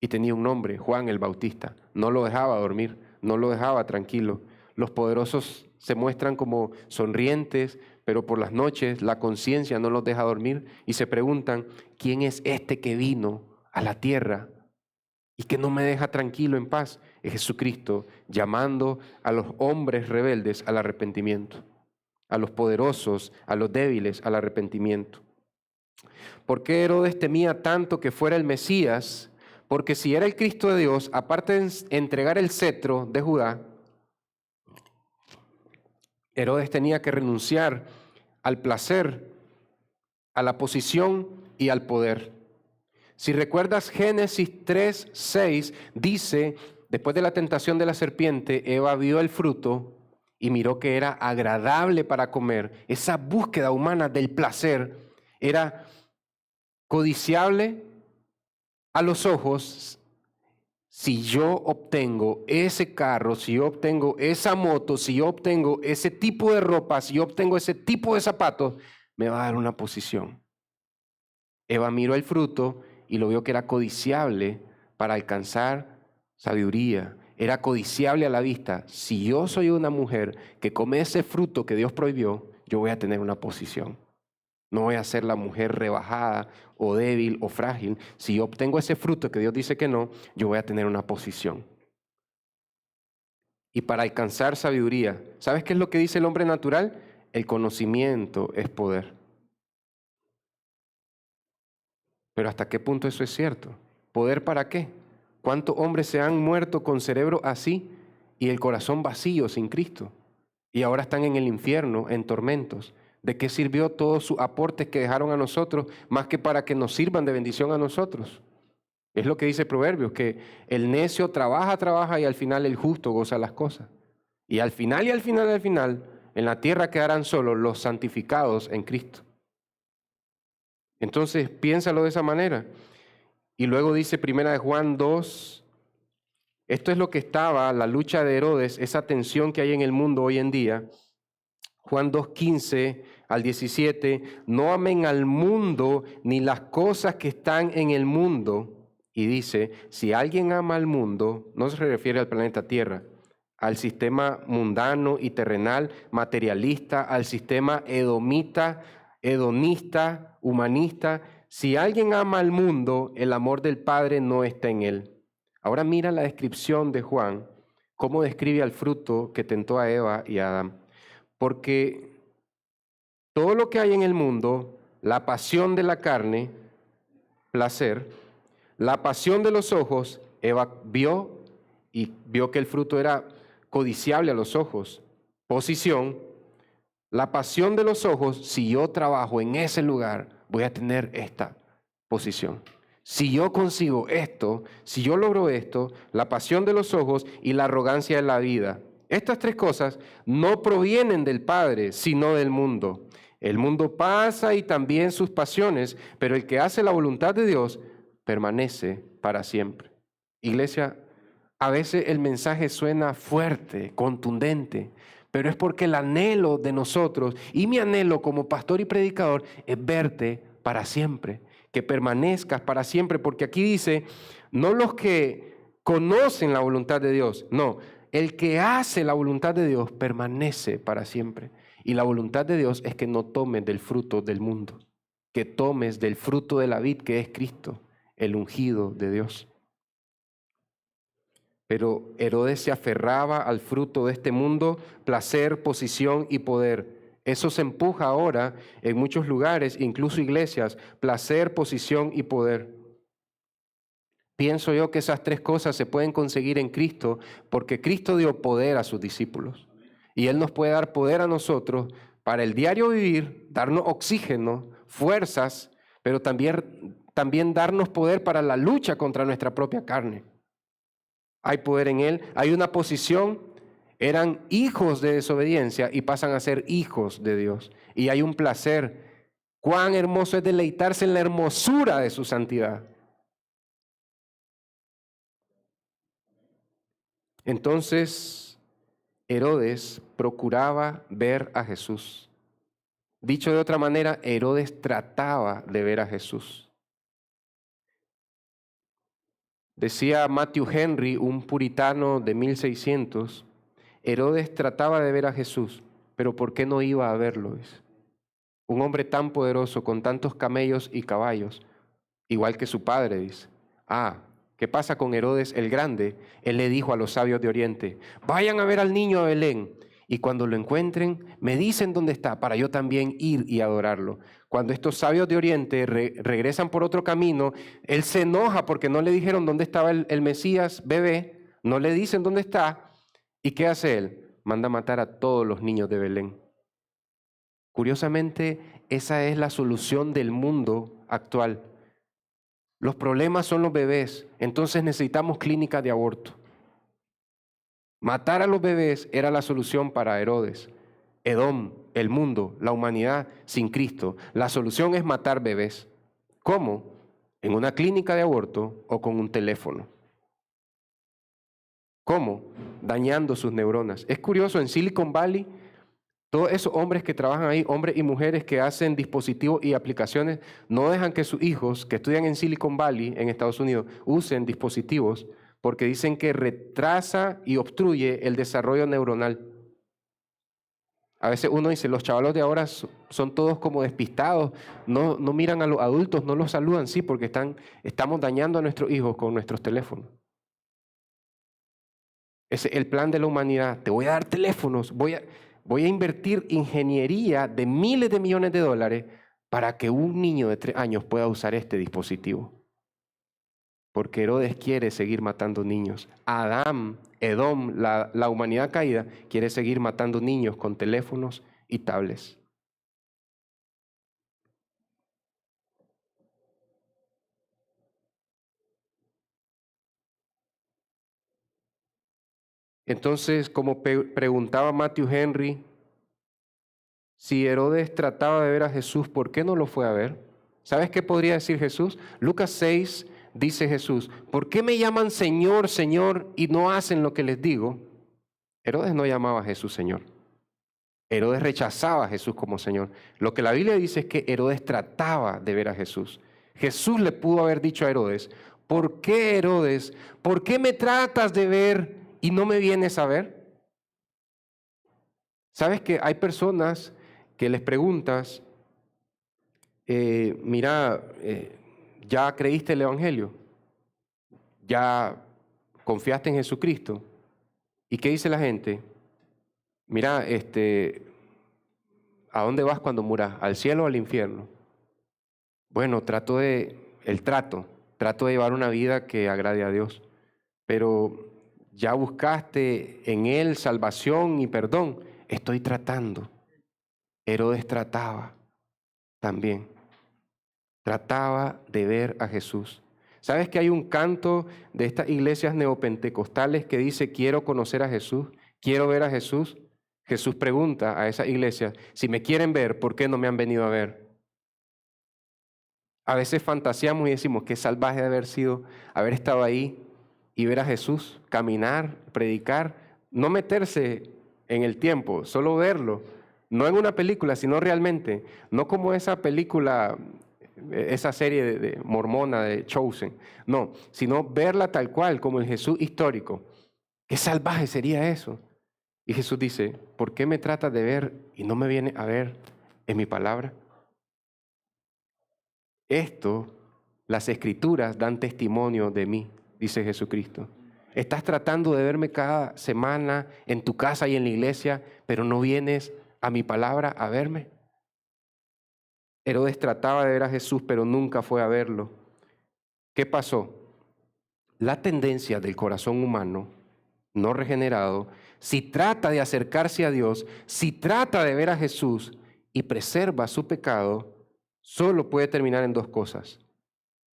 Y tenía un nombre, Juan el Bautista. No lo dejaba dormir, no lo dejaba tranquilo. Los poderosos se muestran como sonrientes, pero por las noches la conciencia no los deja dormir y se preguntan, ¿quién es este que vino a la tierra y que no me deja tranquilo en paz? Es Jesucristo llamando a los hombres rebeldes al arrepentimiento, a los poderosos, a los débiles al arrepentimiento. ¿Por qué Herodes temía tanto que fuera el Mesías? Porque si era el Cristo de Dios, aparte de entregar el cetro de Judá, Herodes tenía que renunciar al placer, a la posición y al poder. Si recuerdas Génesis 3:6, dice, después de la tentación de la serpiente, Eva vio el fruto y miró que era agradable para comer. Esa búsqueda humana del placer era codiciable a los ojos. Si yo obtengo ese carro, si yo obtengo esa moto, si yo obtengo ese tipo de ropa, si yo obtengo ese tipo de zapatos, me va a dar una posición. Eva miró el fruto y lo vio que era codiciable para alcanzar sabiduría. Era codiciable a la vista. Si yo soy una mujer que come ese fruto que Dios prohibió, yo voy a tener una posición. No voy a ser la mujer rebajada o débil o frágil. Si yo obtengo ese fruto que Dios dice que no, yo voy a tener una posición. Y para alcanzar sabiduría, ¿sabes qué es lo que dice el hombre natural? El conocimiento es poder. Pero ¿hasta qué punto eso es cierto? ¿Poder para qué? ¿Cuántos hombres se han muerto con cerebro así y el corazón vacío sin Cristo? Y ahora están en el infierno, en tormentos. ¿De qué sirvió todos sus aportes que dejaron a nosotros, más que para que nos sirvan de bendición a nosotros? Es lo que dice Proverbios, que el necio trabaja y al final el justo goza las cosas. Y al final, en la tierra quedarán solos los santificados en Cristo. Entonces, piénsalo de esa manera. Y luego dice 1 Juan 2, esto es lo que estaba, la lucha de Herodes, esa tensión que hay en el mundo hoy en día. Juan 2:15 al 17, no amen al mundo ni las cosas que están en el mundo. Y dice, si alguien ama al mundo, no se refiere al planeta Tierra, al sistema mundano y terrenal, materialista, al sistema hedonista, humanista. Si alguien ama al mundo, el amor del Padre no está en él. Ahora mira la descripción de Juan, cómo describe al fruto que tentó a Eva y a Adán. Porque todo lo que hay en el mundo, la pasión de la carne, placer, la pasión de los ojos, Eva vio que el fruto era codiciable a los ojos, posición, la pasión de los ojos, si yo trabajo en ese lugar, voy a tener esta posición. Si yo consigo esto, si yo logro esto, la pasión de los ojos y la arrogancia de la vida. Estas tres cosas no provienen del Padre, sino del mundo. El mundo pasa y también sus pasiones, pero el que hace la voluntad de Dios permanece para siempre. Iglesia, a veces el mensaje suena fuerte, contundente, pero es porque el anhelo de nosotros y mi anhelo como pastor y predicador es verte para siempre, que permanezcas para siempre, porque aquí dice, no los que conocen la voluntad de Dios, no, el que hace la voluntad de Dios permanece para siempre. Y la voluntad de Dios es que no tomes del fruto del mundo, que tomes del fruto de la vid que es Cristo, el ungido de Dios. Pero Herodes se aferraba al fruto de este mundo, placer, posición y poder. Eso se empuja ahora en muchos lugares, incluso iglesias, placer, posición y poder. Pienso yo que esas tres cosas se pueden conseguir en Cristo porque Cristo dio poder a sus discípulos. Y Él nos puede dar poder a nosotros para el diario vivir, darnos oxígeno, fuerzas, pero también darnos poder para la lucha contra nuestra propia carne. Hay poder en Él, hay una posición. Eran hijos de desobediencia y pasan a ser hijos de Dios. Y hay un placer. Cuán hermoso es deleitarse en la hermosura de su santidad. Entonces, Herodes procuraba ver a Jesús. Dicho de otra manera, Herodes trataba de ver a Jesús. Decía Matthew Henry, un puritano de 1600, Herodes trataba de ver a Jesús, pero ¿por qué no iba a verlo? Un hombre tan poderoso, con tantos camellos y caballos, igual que su padre, dice. ¿Qué pasa con Herodes el Grande? Él le dijo a los sabios de Oriente, vayan a ver al niño a Belén, y cuando lo encuentren, me dicen dónde está, para yo también ir y adorarlo. Cuando estos sabios de Oriente regresan por otro camino, él se enoja porque no le dijeron dónde estaba el Mesías bebé, no le dicen dónde está. ¿Y qué hace él? Manda a matar a todos los niños de Belén. Curiosamente, esa es la solución del mundo actual. Los problemas son los bebés, entonces necesitamos clínicas de aborto. Matar a los bebés era la solución para Herodes. Edom, el mundo, la humanidad sin Cristo. La solución es matar bebés. ¿Cómo? ¿En una clínica de aborto o con un teléfono? ¿Cómo? Dañando sus neuronas. Es curioso, en Silicon Valley, todos esos hombres que trabajan ahí, hombres y mujeres que hacen dispositivos y aplicaciones, no dejan que sus hijos que estudian en Silicon Valley, en Estados Unidos, usen dispositivos porque dicen que retrasa y obstruye el desarrollo neuronal. A veces uno dice, los chavalos de ahora son todos como despistados, no miran a los adultos, no los saludan, sí, porque estamos dañando a nuestros hijos con nuestros teléfonos. Ese es el plan de la humanidad. Te voy a dar teléfonos, voy a invertir ingeniería de miles de millones de dólares para que un niño de 3 años pueda usar este dispositivo. Porque Herodes quiere seguir matando niños. Edom, la humanidad caída, quiere seguir matando niños con teléfonos y tablets. Entonces, como preguntaba Matthew Henry, si Herodes trataba de ver a Jesús, ¿por qué no lo fue a ver? ¿Sabes qué podría decir Jesús? Lucas 6 dice Jesús, ¿por qué me llaman Señor, Señor y no hacen lo que les digo? Herodes no llamaba a Jesús Señor. Herodes rechazaba a Jesús como Señor. Lo que la Biblia dice es que Herodes trataba de ver a Jesús. Jesús le pudo haber dicho a Herodes, ¿por qué, Herodes? ¿Por qué me tratas de ver y no me vienes a ver? ¿Sabes que hay personas que les preguntas, mira, ¿ya creíste el Evangelio? ¿Ya confiaste en Jesucristo? ¿Y qué dice la gente? Mira, ¿a dónde vas cuando muras? ¿Al cielo o al infierno? Bueno, trato de llevar una vida que agrade a Dios, pero ya buscaste en Él salvación y perdón. Estoy tratando. Herodes trataba también. Trataba de ver a Jesús. ¿Sabes que hay un canto de estas iglesias neopentecostales que dice, quiero conocer a Jesús, quiero ver a Jesús? Jesús pregunta a esas iglesias, si me quieren ver, ¿por qué no me han venido a ver? A veces fantaseamos y decimos, qué salvaje de haber estado ahí y ver a Jesús, caminar, predicar, no meterse en el tiempo, solo verlo, no en una película, sino realmente, no como esa película, esa serie de mormona de Chosen, no, sino verla tal cual, como el Jesús histórico. Qué salvaje sería eso. Y Jesús dice, ¿por qué me tratas de ver y no me viene a ver en mi palabra? Esto, las Escrituras dan testimonio de mí, dice Jesucristo. Estás tratando de verme cada semana en tu casa y en la iglesia, pero no vienes a mi palabra a verme. Herodes trataba de ver a Jesús, pero nunca fue a verlo. ¿Qué pasó? La tendencia del corazón humano, no regenerado, si trata de acercarse a Dios, si trata de ver a Jesús y preserva su pecado, solo puede terminar en dos cosas.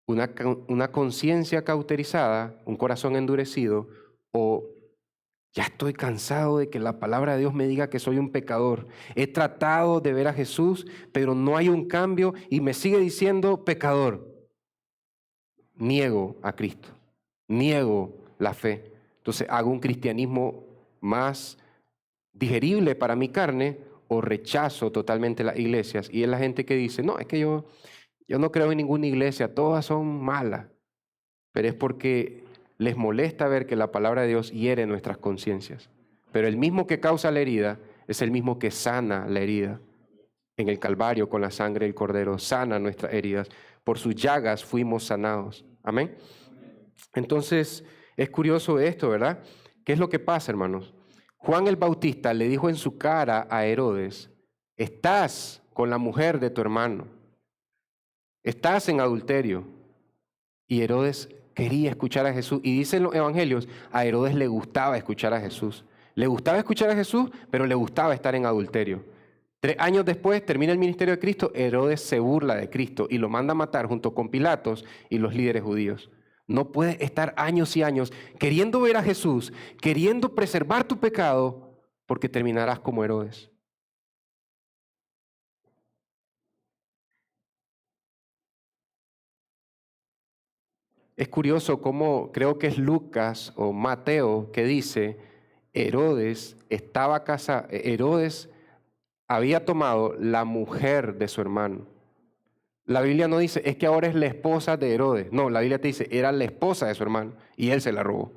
Una conciencia cauterizada, un corazón endurecido, o ya estoy cansado de que la palabra de Dios me diga que soy un pecador. He tratado de ver a Jesús, pero no hay un cambio y me sigue diciendo pecador. Niego a Cristo, niego la fe. Entonces hago un cristianismo más digerible para mi carne o rechazo totalmente las iglesias. Y es la gente que dice, no, es que yo no creo en ninguna iglesia, todas son malas. Pero es porque les molesta ver que la palabra de Dios hiere nuestras conciencias. Pero el mismo que causa la herida es el mismo que sana la herida. En el Calvario, con la sangre del Cordero, sana nuestras heridas. Por sus llagas fuimos sanados. Amén. Entonces, es curioso esto, ¿verdad? ¿Qué es lo que pasa, hermanos? Juan el Bautista le dijo en su cara a Herodes, estás con la mujer de tu hermano, estás en adulterio. Y Herodes quería escuchar a Jesús. Y dicen los evangelios, a Herodes le gustaba escuchar a Jesús. Le gustaba escuchar a Jesús, pero le gustaba estar en adulterio. 3 años después, termina el ministerio de Cristo, Herodes se burla de Cristo y lo manda a matar junto con Pilatos y los líderes judíos. No puedes estar años y años queriendo ver a Jesús, queriendo preservar tu pecado, porque terminarás como Herodes. Es curioso cómo, creo que es Lucas o Mateo que dice, Herodes había tomado la mujer de su hermano. La Biblia no dice, es que ahora es la esposa de Herodes. No, la Biblia te dice, era la esposa de su hermano y él se la robó.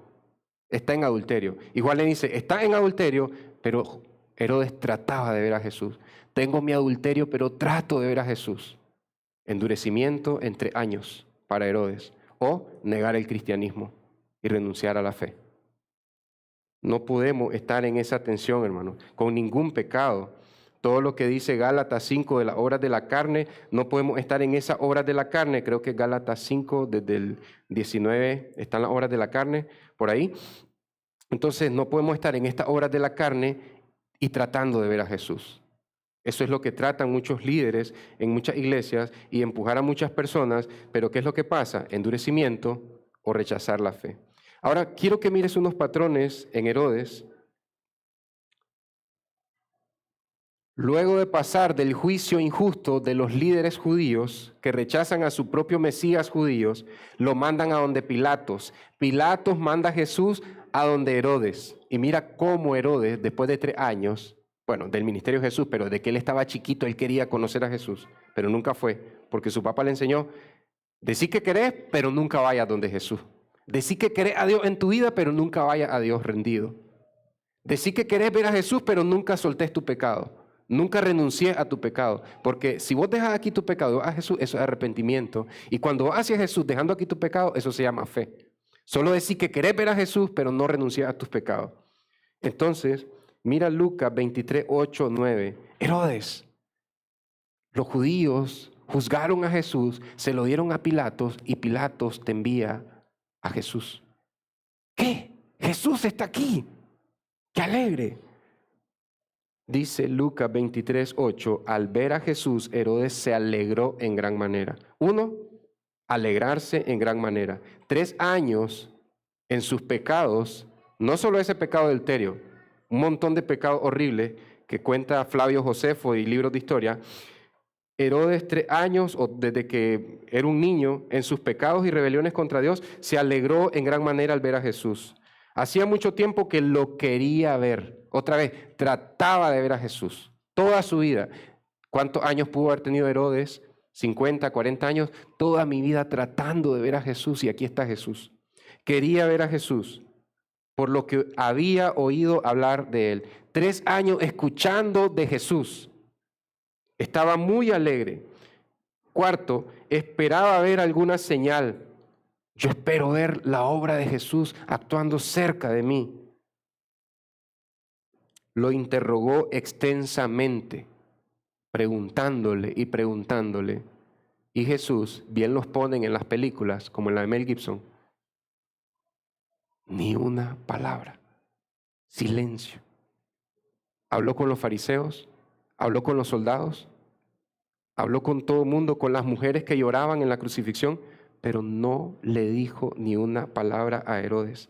Está en adulterio. Igual le dice, está en adulterio, pero Herodes trataba de ver a Jesús. Tengo mi adulterio, pero trato de ver a Jesús. Endurecimiento entre años para Herodes. O negar el cristianismo y renunciar a la fe. No podemos estar en esa tensión, hermano, con ningún pecado. Todo lo que dice Gálatas 5 de las obras de la carne, no podemos estar en esas obras de la carne. Creo que Gálatas 5, desde el 19, están las obras de la carne, por ahí. Entonces, no podemos estar en estas obras de la carne y tratando de ver a Jesús. Eso es lo que tratan muchos líderes en muchas iglesias y empujar a muchas personas, pero ¿qué es lo que pasa? Endurecimiento o rechazar la fe. Ahora, quiero que mires unos patrones en Herodes. Luego de pasar del juicio injusto de los líderes judíos que rechazan a su propio Mesías judíos, lo mandan a donde Pilatos. Pilatos manda a Jesús a donde Herodes. Y mira cómo Herodes, después de 3 años, bueno, del ministerio de Jesús, pero de que él estaba chiquito, él quería conocer a Jesús, pero nunca fue, porque su papá le enseñó, decí que querés, pero nunca vayas donde Jesús. Decí que querés a Dios en tu vida, pero nunca vayas a Dios rendido. Decí que querés ver a Jesús, pero nunca soltés tu pecado. Nunca renuncies a tu pecado. Porque si vos dejas aquí tu pecado a Jesús, eso es arrepentimiento. Y cuando vas hacia Jesús dejando aquí tu pecado, eso se llama fe. Solo decí que querés ver a Jesús, pero no renuncies a tus pecados. Entonces, mira Lucas 23, 8, 9. Herodes, los judíos juzgaron a Jesús, se lo dieron a Pilatos y Pilatos te envía a Jesús. ¿Qué? Jesús está aquí. ¡Qué alegre! Dice Lucas 23, 8, al ver a Jesús, Herodes se alegró en gran manera. 1, alegrarse en gran manera. 3 años en sus pecados, no solo ese pecado adulterio, un montón de pecados horribles que cuenta Flavio Josefo y libros de historia. Herodes 3 años, o desde que era un niño, en sus pecados y rebeliones contra Dios, se alegró en gran manera al ver a Jesús. Hacía mucho tiempo que lo quería ver. Otra vez, trataba de ver a Jesús. Toda su vida. ¿Cuántos años pudo haber tenido Herodes? 50, 40 años. Toda mi vida tratando de ver a Jesús y aquí está Jesús. Quería ver a Jesús por lo que había oído hablar de él. 3 años escuchando de Jesús. Estaba muy alegre. 4, esperaba ver alguna señal. Yo espero ver la obra de Jesús actuando cerca de mí. Lo interrogó extensamente, preguntándole y preguntándole. Y Jesús, bien los ponen en las películas, como en la de Mel Gibson, ni una palabra, silencio. Habló con los fariseos, habló con los soldados, habló con todo el mundo, con las mujeres que lloraban en la crucifixión, pero no le dijo ni una palabra a Herodes.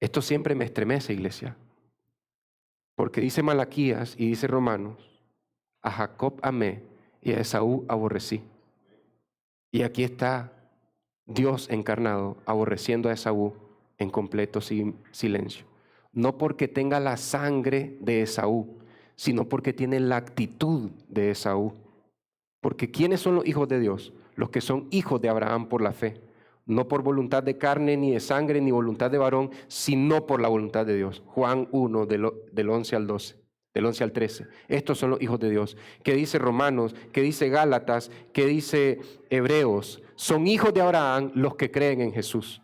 Esto siempre me estremece, iglesia, porque dice Malaquías y dice Romanos, a Jacob amé y a Esaú aborrecí. Y aquí está Dios encarnado aborreciendo a Esaú en completo silencio. No porque tenga la sangre de Esaú, sino porque tiene la actitud de Esaú. Porque ¿quiénes son los hijos de Dios? Los que son hijos de Abraham por la fe. No por voluntad de carne, ni de sangre, ni voluntad de varón, sino por la voluntad de Dios. Juan 1, del 11 al 12, del 11 al 13. Estos son los hijos de Dios. ¿Qué dice Romanos? ¿Qué dice Gálatas? ¿Qué dice Hebreos? Son hijos de Abraham los que creen en Jesús.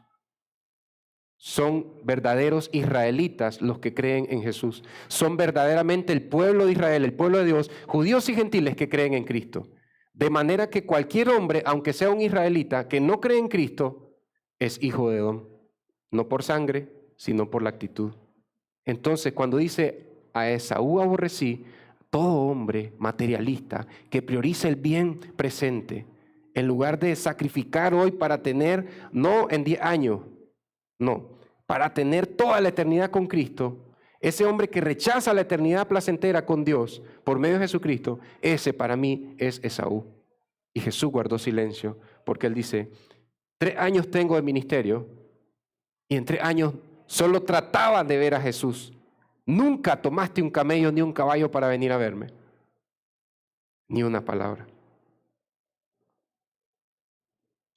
Son verdaderos israelitas los que creen en Jesús. Son verdaderamente el pueblo de Israel, el pueblo de Dios, judíos y gentiles que creen en Cristo. De manera que cualquier hombre, aunque sea un israelita, que no cree en Cristo, es hijo de Edom. No por sangre, sino por la actitud. Entonces, cuando dice a Esaú aborrecí, todo hombre materialista que prioriza el bien presente, en lugar de sacrificar hoy para tener, no en 10 años, no, para tener toda la eternidad con Cristo, ese hombre que rechaza la eternidad placentera con Dios por medio de Jesucristo, ese para mí es Esaú. Y Jesús guardó silencio porque él dice, 3 años tengo de ministerio y en 3 años solo trataba de ver a Jesús. Nunca tomaste un camello ni un caballo para venir a verme. Ni una palabra.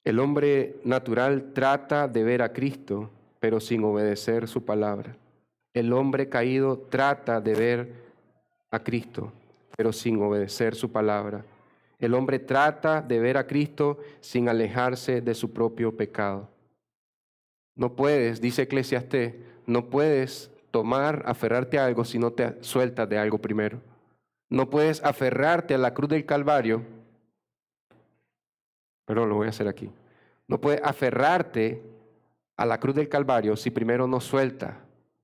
El hombre natural trata de ver a Cristo, pero sin obedecer su palabra. El hombre caído trata de ver a Cristo, pero sin obedecer su palabra. El hombre trata de ver a Cristo sin alejarse de su propio pecado. No puedes, dice Eclesiastés, no puedes aferrarte a algo si no te sueltas de algo primero. No puedes aferrarte a la cruz del Calvario. Pero lo voy a hacer aquí. No puedes aferrarte a la cruz del Calvario si primero no sueltas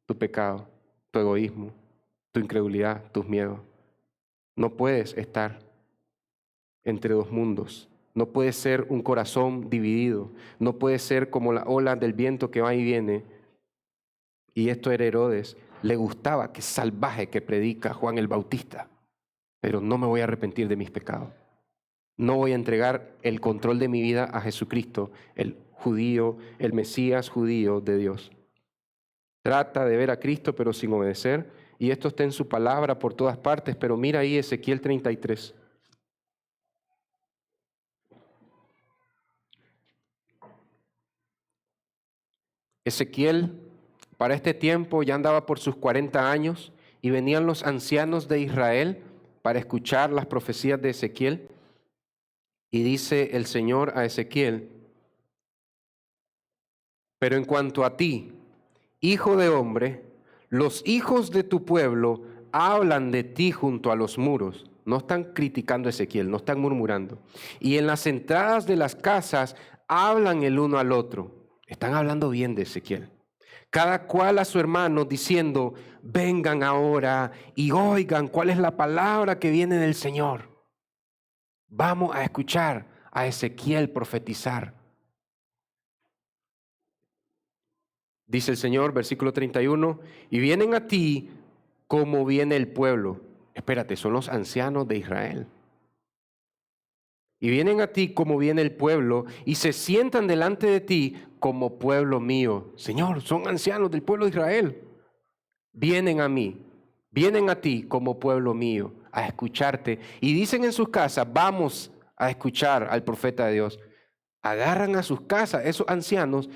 tu pecado, tu egoísmo, tu incredulidad, tus miedos. No puedes estar entre dos mundos. No puedes ser un corazón dividido. No puedes ser como la ola del viento que va y viene. Y esto era Herodes. Le gustaba que salvaje que predica Juan el Bautista. Pero no me voy a arrepentir de mis pecados. No voy a entregar el control de mi vida a Jesucristo, el judío, el Mesías judío de Dios. Trata de ver a Cristo, pero sin obedecer. y esto está en su palabra por todas partes, pero mira ahí Ezequiel 33. Ezequiel para este tiempo ya andaba por sus 40 años y venían los ancianos de Israel para escuchar las profecías de Ezequiel. Y dice el Señor a Ezequiel: pero en cuanto a ti, hijo de hombre, los hijos de tu pueblo hablan de ti junto a los muros. No están criticando a Ezequiel, no están murmurando. Y en las entradas de las casas hablan el uno al otro. Están hablando bien de Ezequiel. Cada cual a su hermano diciendo: vengan ahora y oigan cuál es la palabra que viene del Señor. Vamos a escuchar a Ezequiel profetizar. Dice el Señor, versículo 31, y vienen a ti como viene el pueblo. Espérate, son los ancianos de Israel. Y vienen a ti como viene el pueblo y se sientan delante de ti como pueblo mío. Señor, son ancianos del pueblo de Israel. Vienen a mí, vienen a ti como pueblo mío a escucharte. Y dicen en sus casas: vamos a escuchar al profeta de Dios. Agarran a sus casas esos ancianos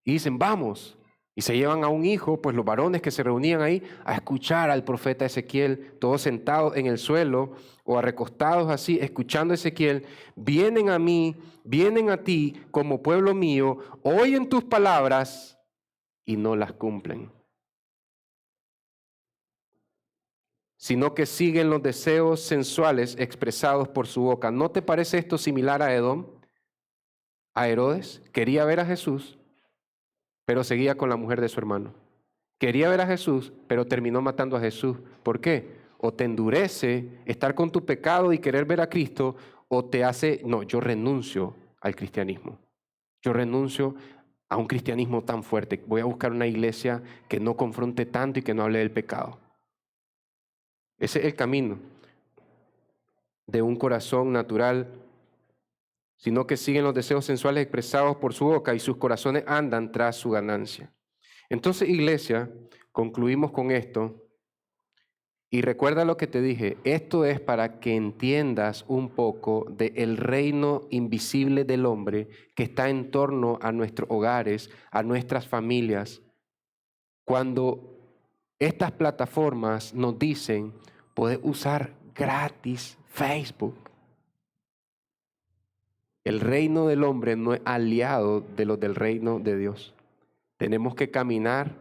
y dicen: vamos. Y se llevan a un hijo, pues los varones que se reunían ahí, a escuchar al profeta Ezequiel, todos sentados en el suelo o recostados así, escuchando a Ezequiel. Vienen a mí, vienen a ti como pueblo mío, oyen tus palabras y no las cumplen, sino que siguen los deseos sensuales expresados por su boca. ¿No te parece esto similar a Edom? A Herodes, quería ver a Jesús, pero seguía con la mujer de su hermano. Quería ver a Jesús, pero terminó matando a Jesús. ¿Por qué? O te endurece estar con tu pecado y querer ver a Cristo, o te hace: no, yo renuncio al cristianismo. Yo renuncio a un cristianismo tan fuerte. Voy a buscar una iglesia que no confronte tanto y que no hable del pecado. Ese es el camino de un corazón natural, sino que siguen los deseos sensuales expresados por su boca y sus corazones andan tras su ganancia. Entonces, iglesia, concluimos con esto. Y recuerda lo que te dije, esto es para que entiendas un poco del reino invisible del hombre que está en torno a nuestros hogares, a nuestras familias. Cuando estas plataformas nos dicen: puedes usar gratis Facebook. El reino del hombre no es aliado de los del reino de Dios. Tenemos que caminar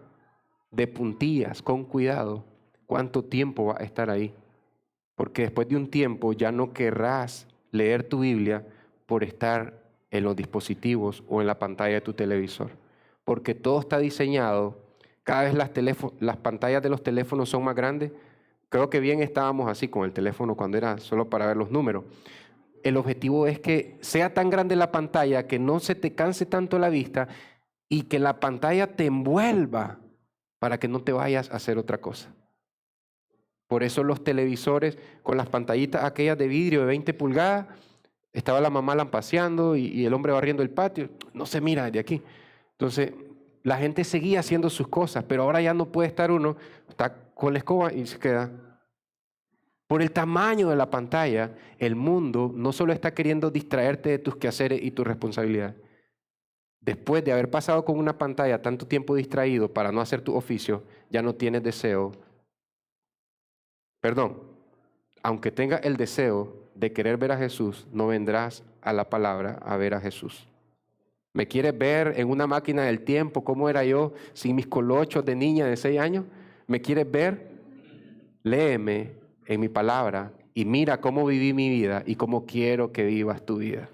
de puntillas, con cuidado. ¿Cuánto tiempo va a estar ahí? Porque después de un tiempo ya no querrás leer tu Biblia por estar en los dispositivos o en la pantalla de tu televisor. Porque todo está diseñado, cada vez las pantallas de los teléfonos son más grandes. Creo que bien estábamos así con el teléfono cuando era solo para ver los números. El objetivo es que sea tan grande la pantalla que no se te canse tanto la vista y que la pantalla te envuelva para que no te vayas a hacer otra cosa. Por eso los televisores con las pantallitas aquellas de vidrio de 20 pulgadas, estaba la mamá lampaseando y el hombre barriendo el patio, no se mira desde aquí. Entonces, la gente seguía haciendo sus cosas, pero ahora ya no puede estar uno, está con la escoba y se queda. Por el tamaño de la pantalla, el mundo no solo está queriendo distraerte de tus quehaceres y tus responsabilidades. Después de haber pasado con una pantalla tanto tiempo distraído para no hacer tu oficio, ya no tienes deseo. Perdón, aunque tengas el deseo de querer ver a Jesús, no vendrás a la palabra a ver a Jesús. ¿Me quieres ver en una máquina del tiempo cómo era yo sin mis colochos de niña de 6 años? ¿Me quieres ver? Léeme en mi palabra y mira cómo viví mi vida y cómo quiero que vivas tu vida.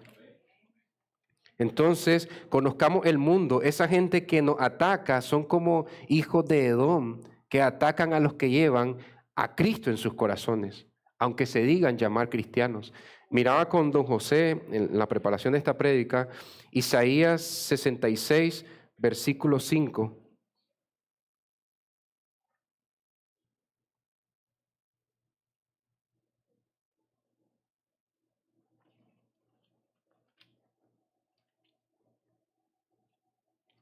Entonces, conozcamos el mundo. Esa gente que nos ataca son como hijos de Edom, que atacan a los que llevan a Cristo en sus corazones, aunque se digan llamar cristianos. Miraba con don José en la preparación de esta prédica, Isaías 66, versículo 5.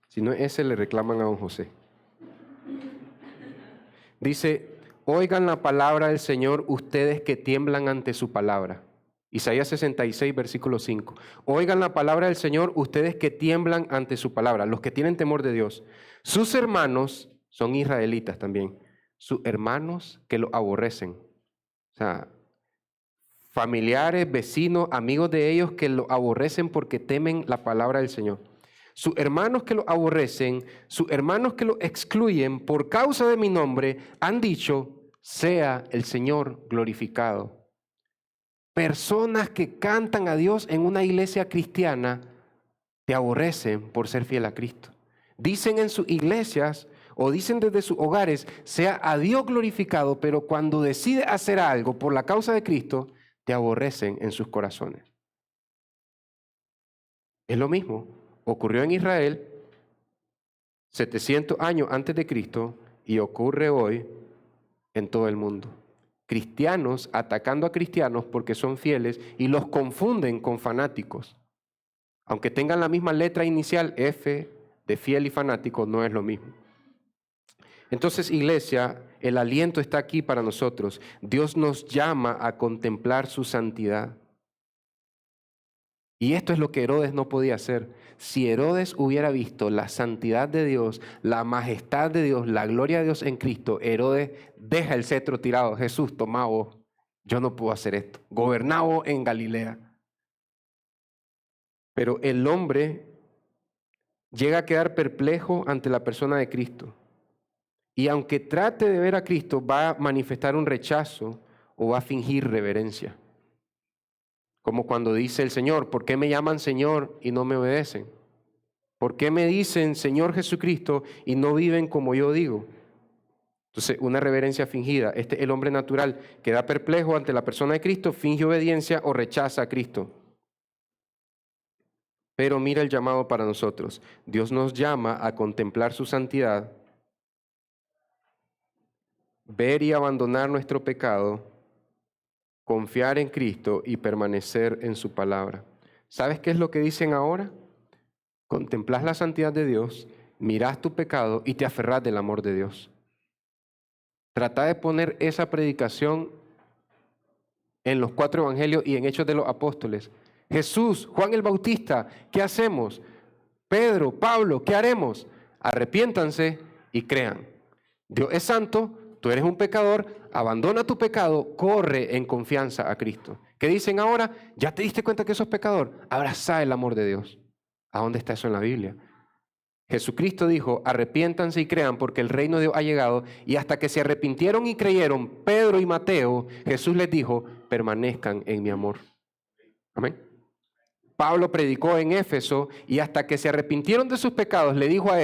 Si no es ese, le reclaman a don José. Dice: Oigan la palabra del Señor, ustedes que tiemblan ante su palabra. Isaías 66, versículo 5. Oigan la palabra del Señor, ustedes que tiemblan ante su palabra, los que tienen temor de Dios. Sus hermanos son israelitas también, sus hermanos que lo aborrecen. O sea, familiares, vecinos, amigos de ellos que lo aborrecen porque temen la palabra del Señor. Sus hermanos que lo aborrecen, sus hermanos que lo excluyen por causa de mi nombre, han dicho, sea el Señor glorificado. Personas que cantan a Dios en una iglesia cristiana te aborrecen por ser fiel a Cristo. Dicen en sus iglesias o dicen desde sus hogares, sea a Dios glorificado, pero cuando decide hacer algo por la causa de Cristo, te aborrecen en sus corazones. Es lo mismo. Ocurrió en Israel 700 años antes de Cristo y ocurre hoy en todo el mundo. Cristianos atacando a cristianos porque son fieles y los confunden con fanáticos. Aunque tengan la misma letra inicial, F de fiel y fanático, no es lo mismo. Entonces, iglesia, el aliento está aquí para nosotros. Dios nos llama a contemplar su santidad. Y esto es lo que Herodes no podía hacer. Si Herodes hubiera visto la santidad de Dios, la majestad de Dios, la gloria de Dios en Cristo, Herodes deja el cetro tirado. Jesús, toma vos, yo no puedo hacer esto. Gobernaba en Galilea. Pero el hombre llega a quedar perplejo ante la persona de Cristo. Y aunque trate de ver a Cristo, va a manifestar un rechazo o va a fingir reverencia. Como cuando dice el Señor, ¿por qué me llaman Señor y no me obedecen? ¿Por qué me dicen Señor Jesucristo y no viven como yo digo? Entonces, una reverencia fingida. Este es el hombre natural que da perplejo ante la persona de Cristo, finge obediencia o rechaza a Cristo. Pero mira el llamado para nosotros. Dios nos llama a contemplar su santidad, ver y abandonar nuestro pecado, confiar en Cristo y permanecer en su palabra. ¿Sabes qué es lo que dicen ahora? Contemplás la santidad de Dios, mirás tu pecado y te aferrás del amor de Dios. Trata de poner esa predicación en los 4 evangelios y en Hechos de los Apóstoles. Jesús, Juan el Bautista, ¿qué hacemos? Pedro, Pablo, ¿qué haremos? Arrepiéntanse y crean. Dios es santo, tú eres un pecador, abandona tu pecado, corre en confianza a Cristo. ¿Qué dicen ahora? ¿Ya te diste cuenta que sos pecador? Abraza el amor de Dios. ¿A dónde está eso en la Biblia? Jesucristo dijo, arrepiéntanse y crean porque el reino de Dios ha llegado, y hasta que se arrepintieron y creyeron, Pedro y Mateo, Jesús les dijo, permanezcan en mi amor. Amén. Pablo predicó en Éfeso y hasta que se arrepintieron de sus pecados, le dijo a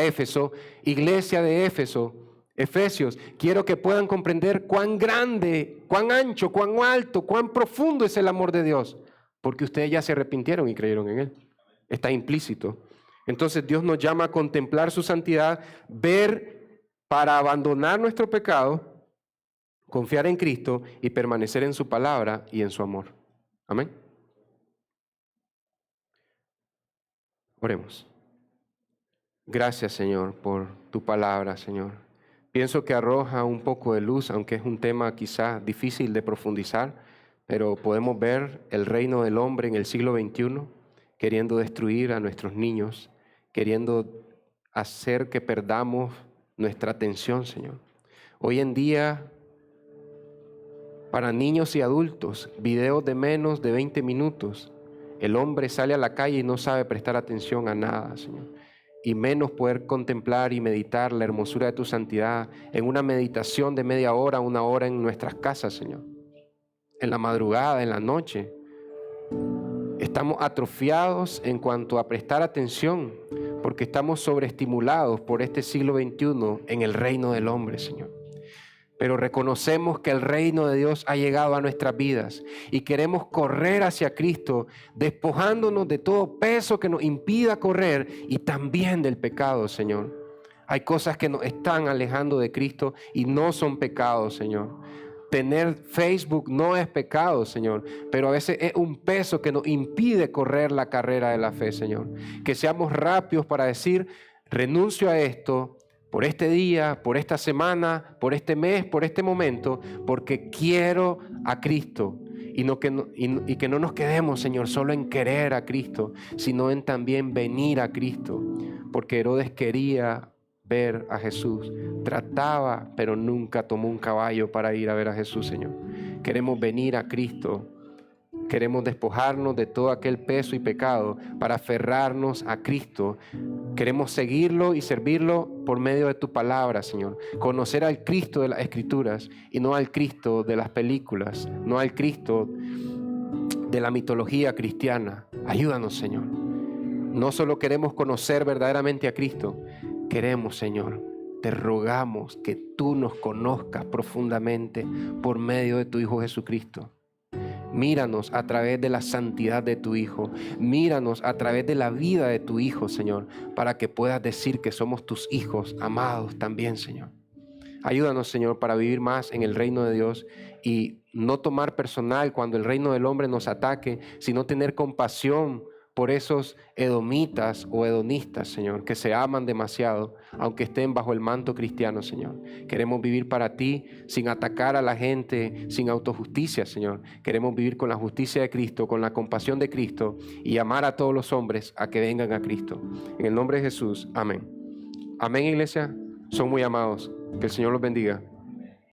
Éfeso, iglesia de Éfeso, Efesios, quiero que puedan comprender cuán grande, cuán ancho, cuán alto, cuán profundo es el amor de Dios, porque ustedes ya se arrepintieron y creyeron en Él. Está implícito. Entonces Dios nos llama a contemplar su santidad, ver para abandonar nuestro pecado, confiar en Cristo y permanecer en su palabra y en su amor. Amén. Oremos. Gracias, Señor, por tu palabra, Señor. Pienso que arroja un poco de luz, aunque es un tema quizás difícil de profundizar, pero podemos ver el reino del hombre en el siglo XXI queriendo destruir a nuestros niños, queriendo hacer que perdamos nuestra atención, Señor. Hoy en día, para niños y adultos, videos de menos de 20 minutos, el hombre sale a la calle y no sabe prestar atención a nada, Señor. Y menos poder contemplar y meditar la hermosura de tu santidad en una meditación de media hora, 1 hora en nuestras casas, Señor. En la madrugada, en la noche. Estamos atrofiados en cuanto a prestar atención porque estamos sobreestimulados por este siglo XXI en el reino del hombre, Señor. Pero reconocemos que el reino de Dios ha llegado a nuestras vidas y queremos correr hacia Cristo, despojándonos de todo peso que nos impida correr y también del pecado, Señor. Hay cosas que nos están alejando de Cristo y no son pecados, Señor. Tener Facebook no es pecado, Señor, pero a veces es un peso que nos impide correr la carrera de la fe, Señor. Que seamos rápidos para decir, renuncio a esto por este día, por esta semana, por este mes, por este momento, porque quiero a Cristo. Y que no nos quedemos, Señor, solo en querer a Cristo, sino en también venir a Cristo. Porque Herodes quería ver a Jesús, trataba, pero nunca tomó un caballo para ir a ver a Jesús, Señor. Queremos venir a Cristo. Queremos despojarnos de todo aquel peso y pecado para aferrarnos a Cristo. Queremos seguirlo y servirlo por medio de tu palabra, Señor. Conocer al Cristo de las Escrituras y no al Cristo de las películas, no al Cristo de la mitología cristiana. Ayúdanos, Señor. No solo queremos conocer verdaderamente a Cristo, queremos, Señor, te rogamos que tú nos conozcas profundamente por medio de tu Hijo Jesucristo. Míranos a través de la santidad de tu Hijo. Míranos a través de la vida de tu Hijo, Señor, para que puedas decir que somos tus hijos amados también, Señor. Ayúdanos, Señor, para vivir más en el reino de Dios y no tomar personal cuando el reino del hombre nos ataque, sino tener compasión por esos edomitas o hedonistas, Señor, que se aman demasiado, aunque estén bajo el manto cristiano, Señor. Queremos vivir para ti sin atacar a la gente, sin autojusticia, Señor. Queremos vivir con la justicia de Cristo, con la compasión de Cristo y amar a todos los hombres a que vengan a Cristo. En el nombre de Jesús, amén. Amén, iglesia. Son muy amados. Que el Señor los bendiga.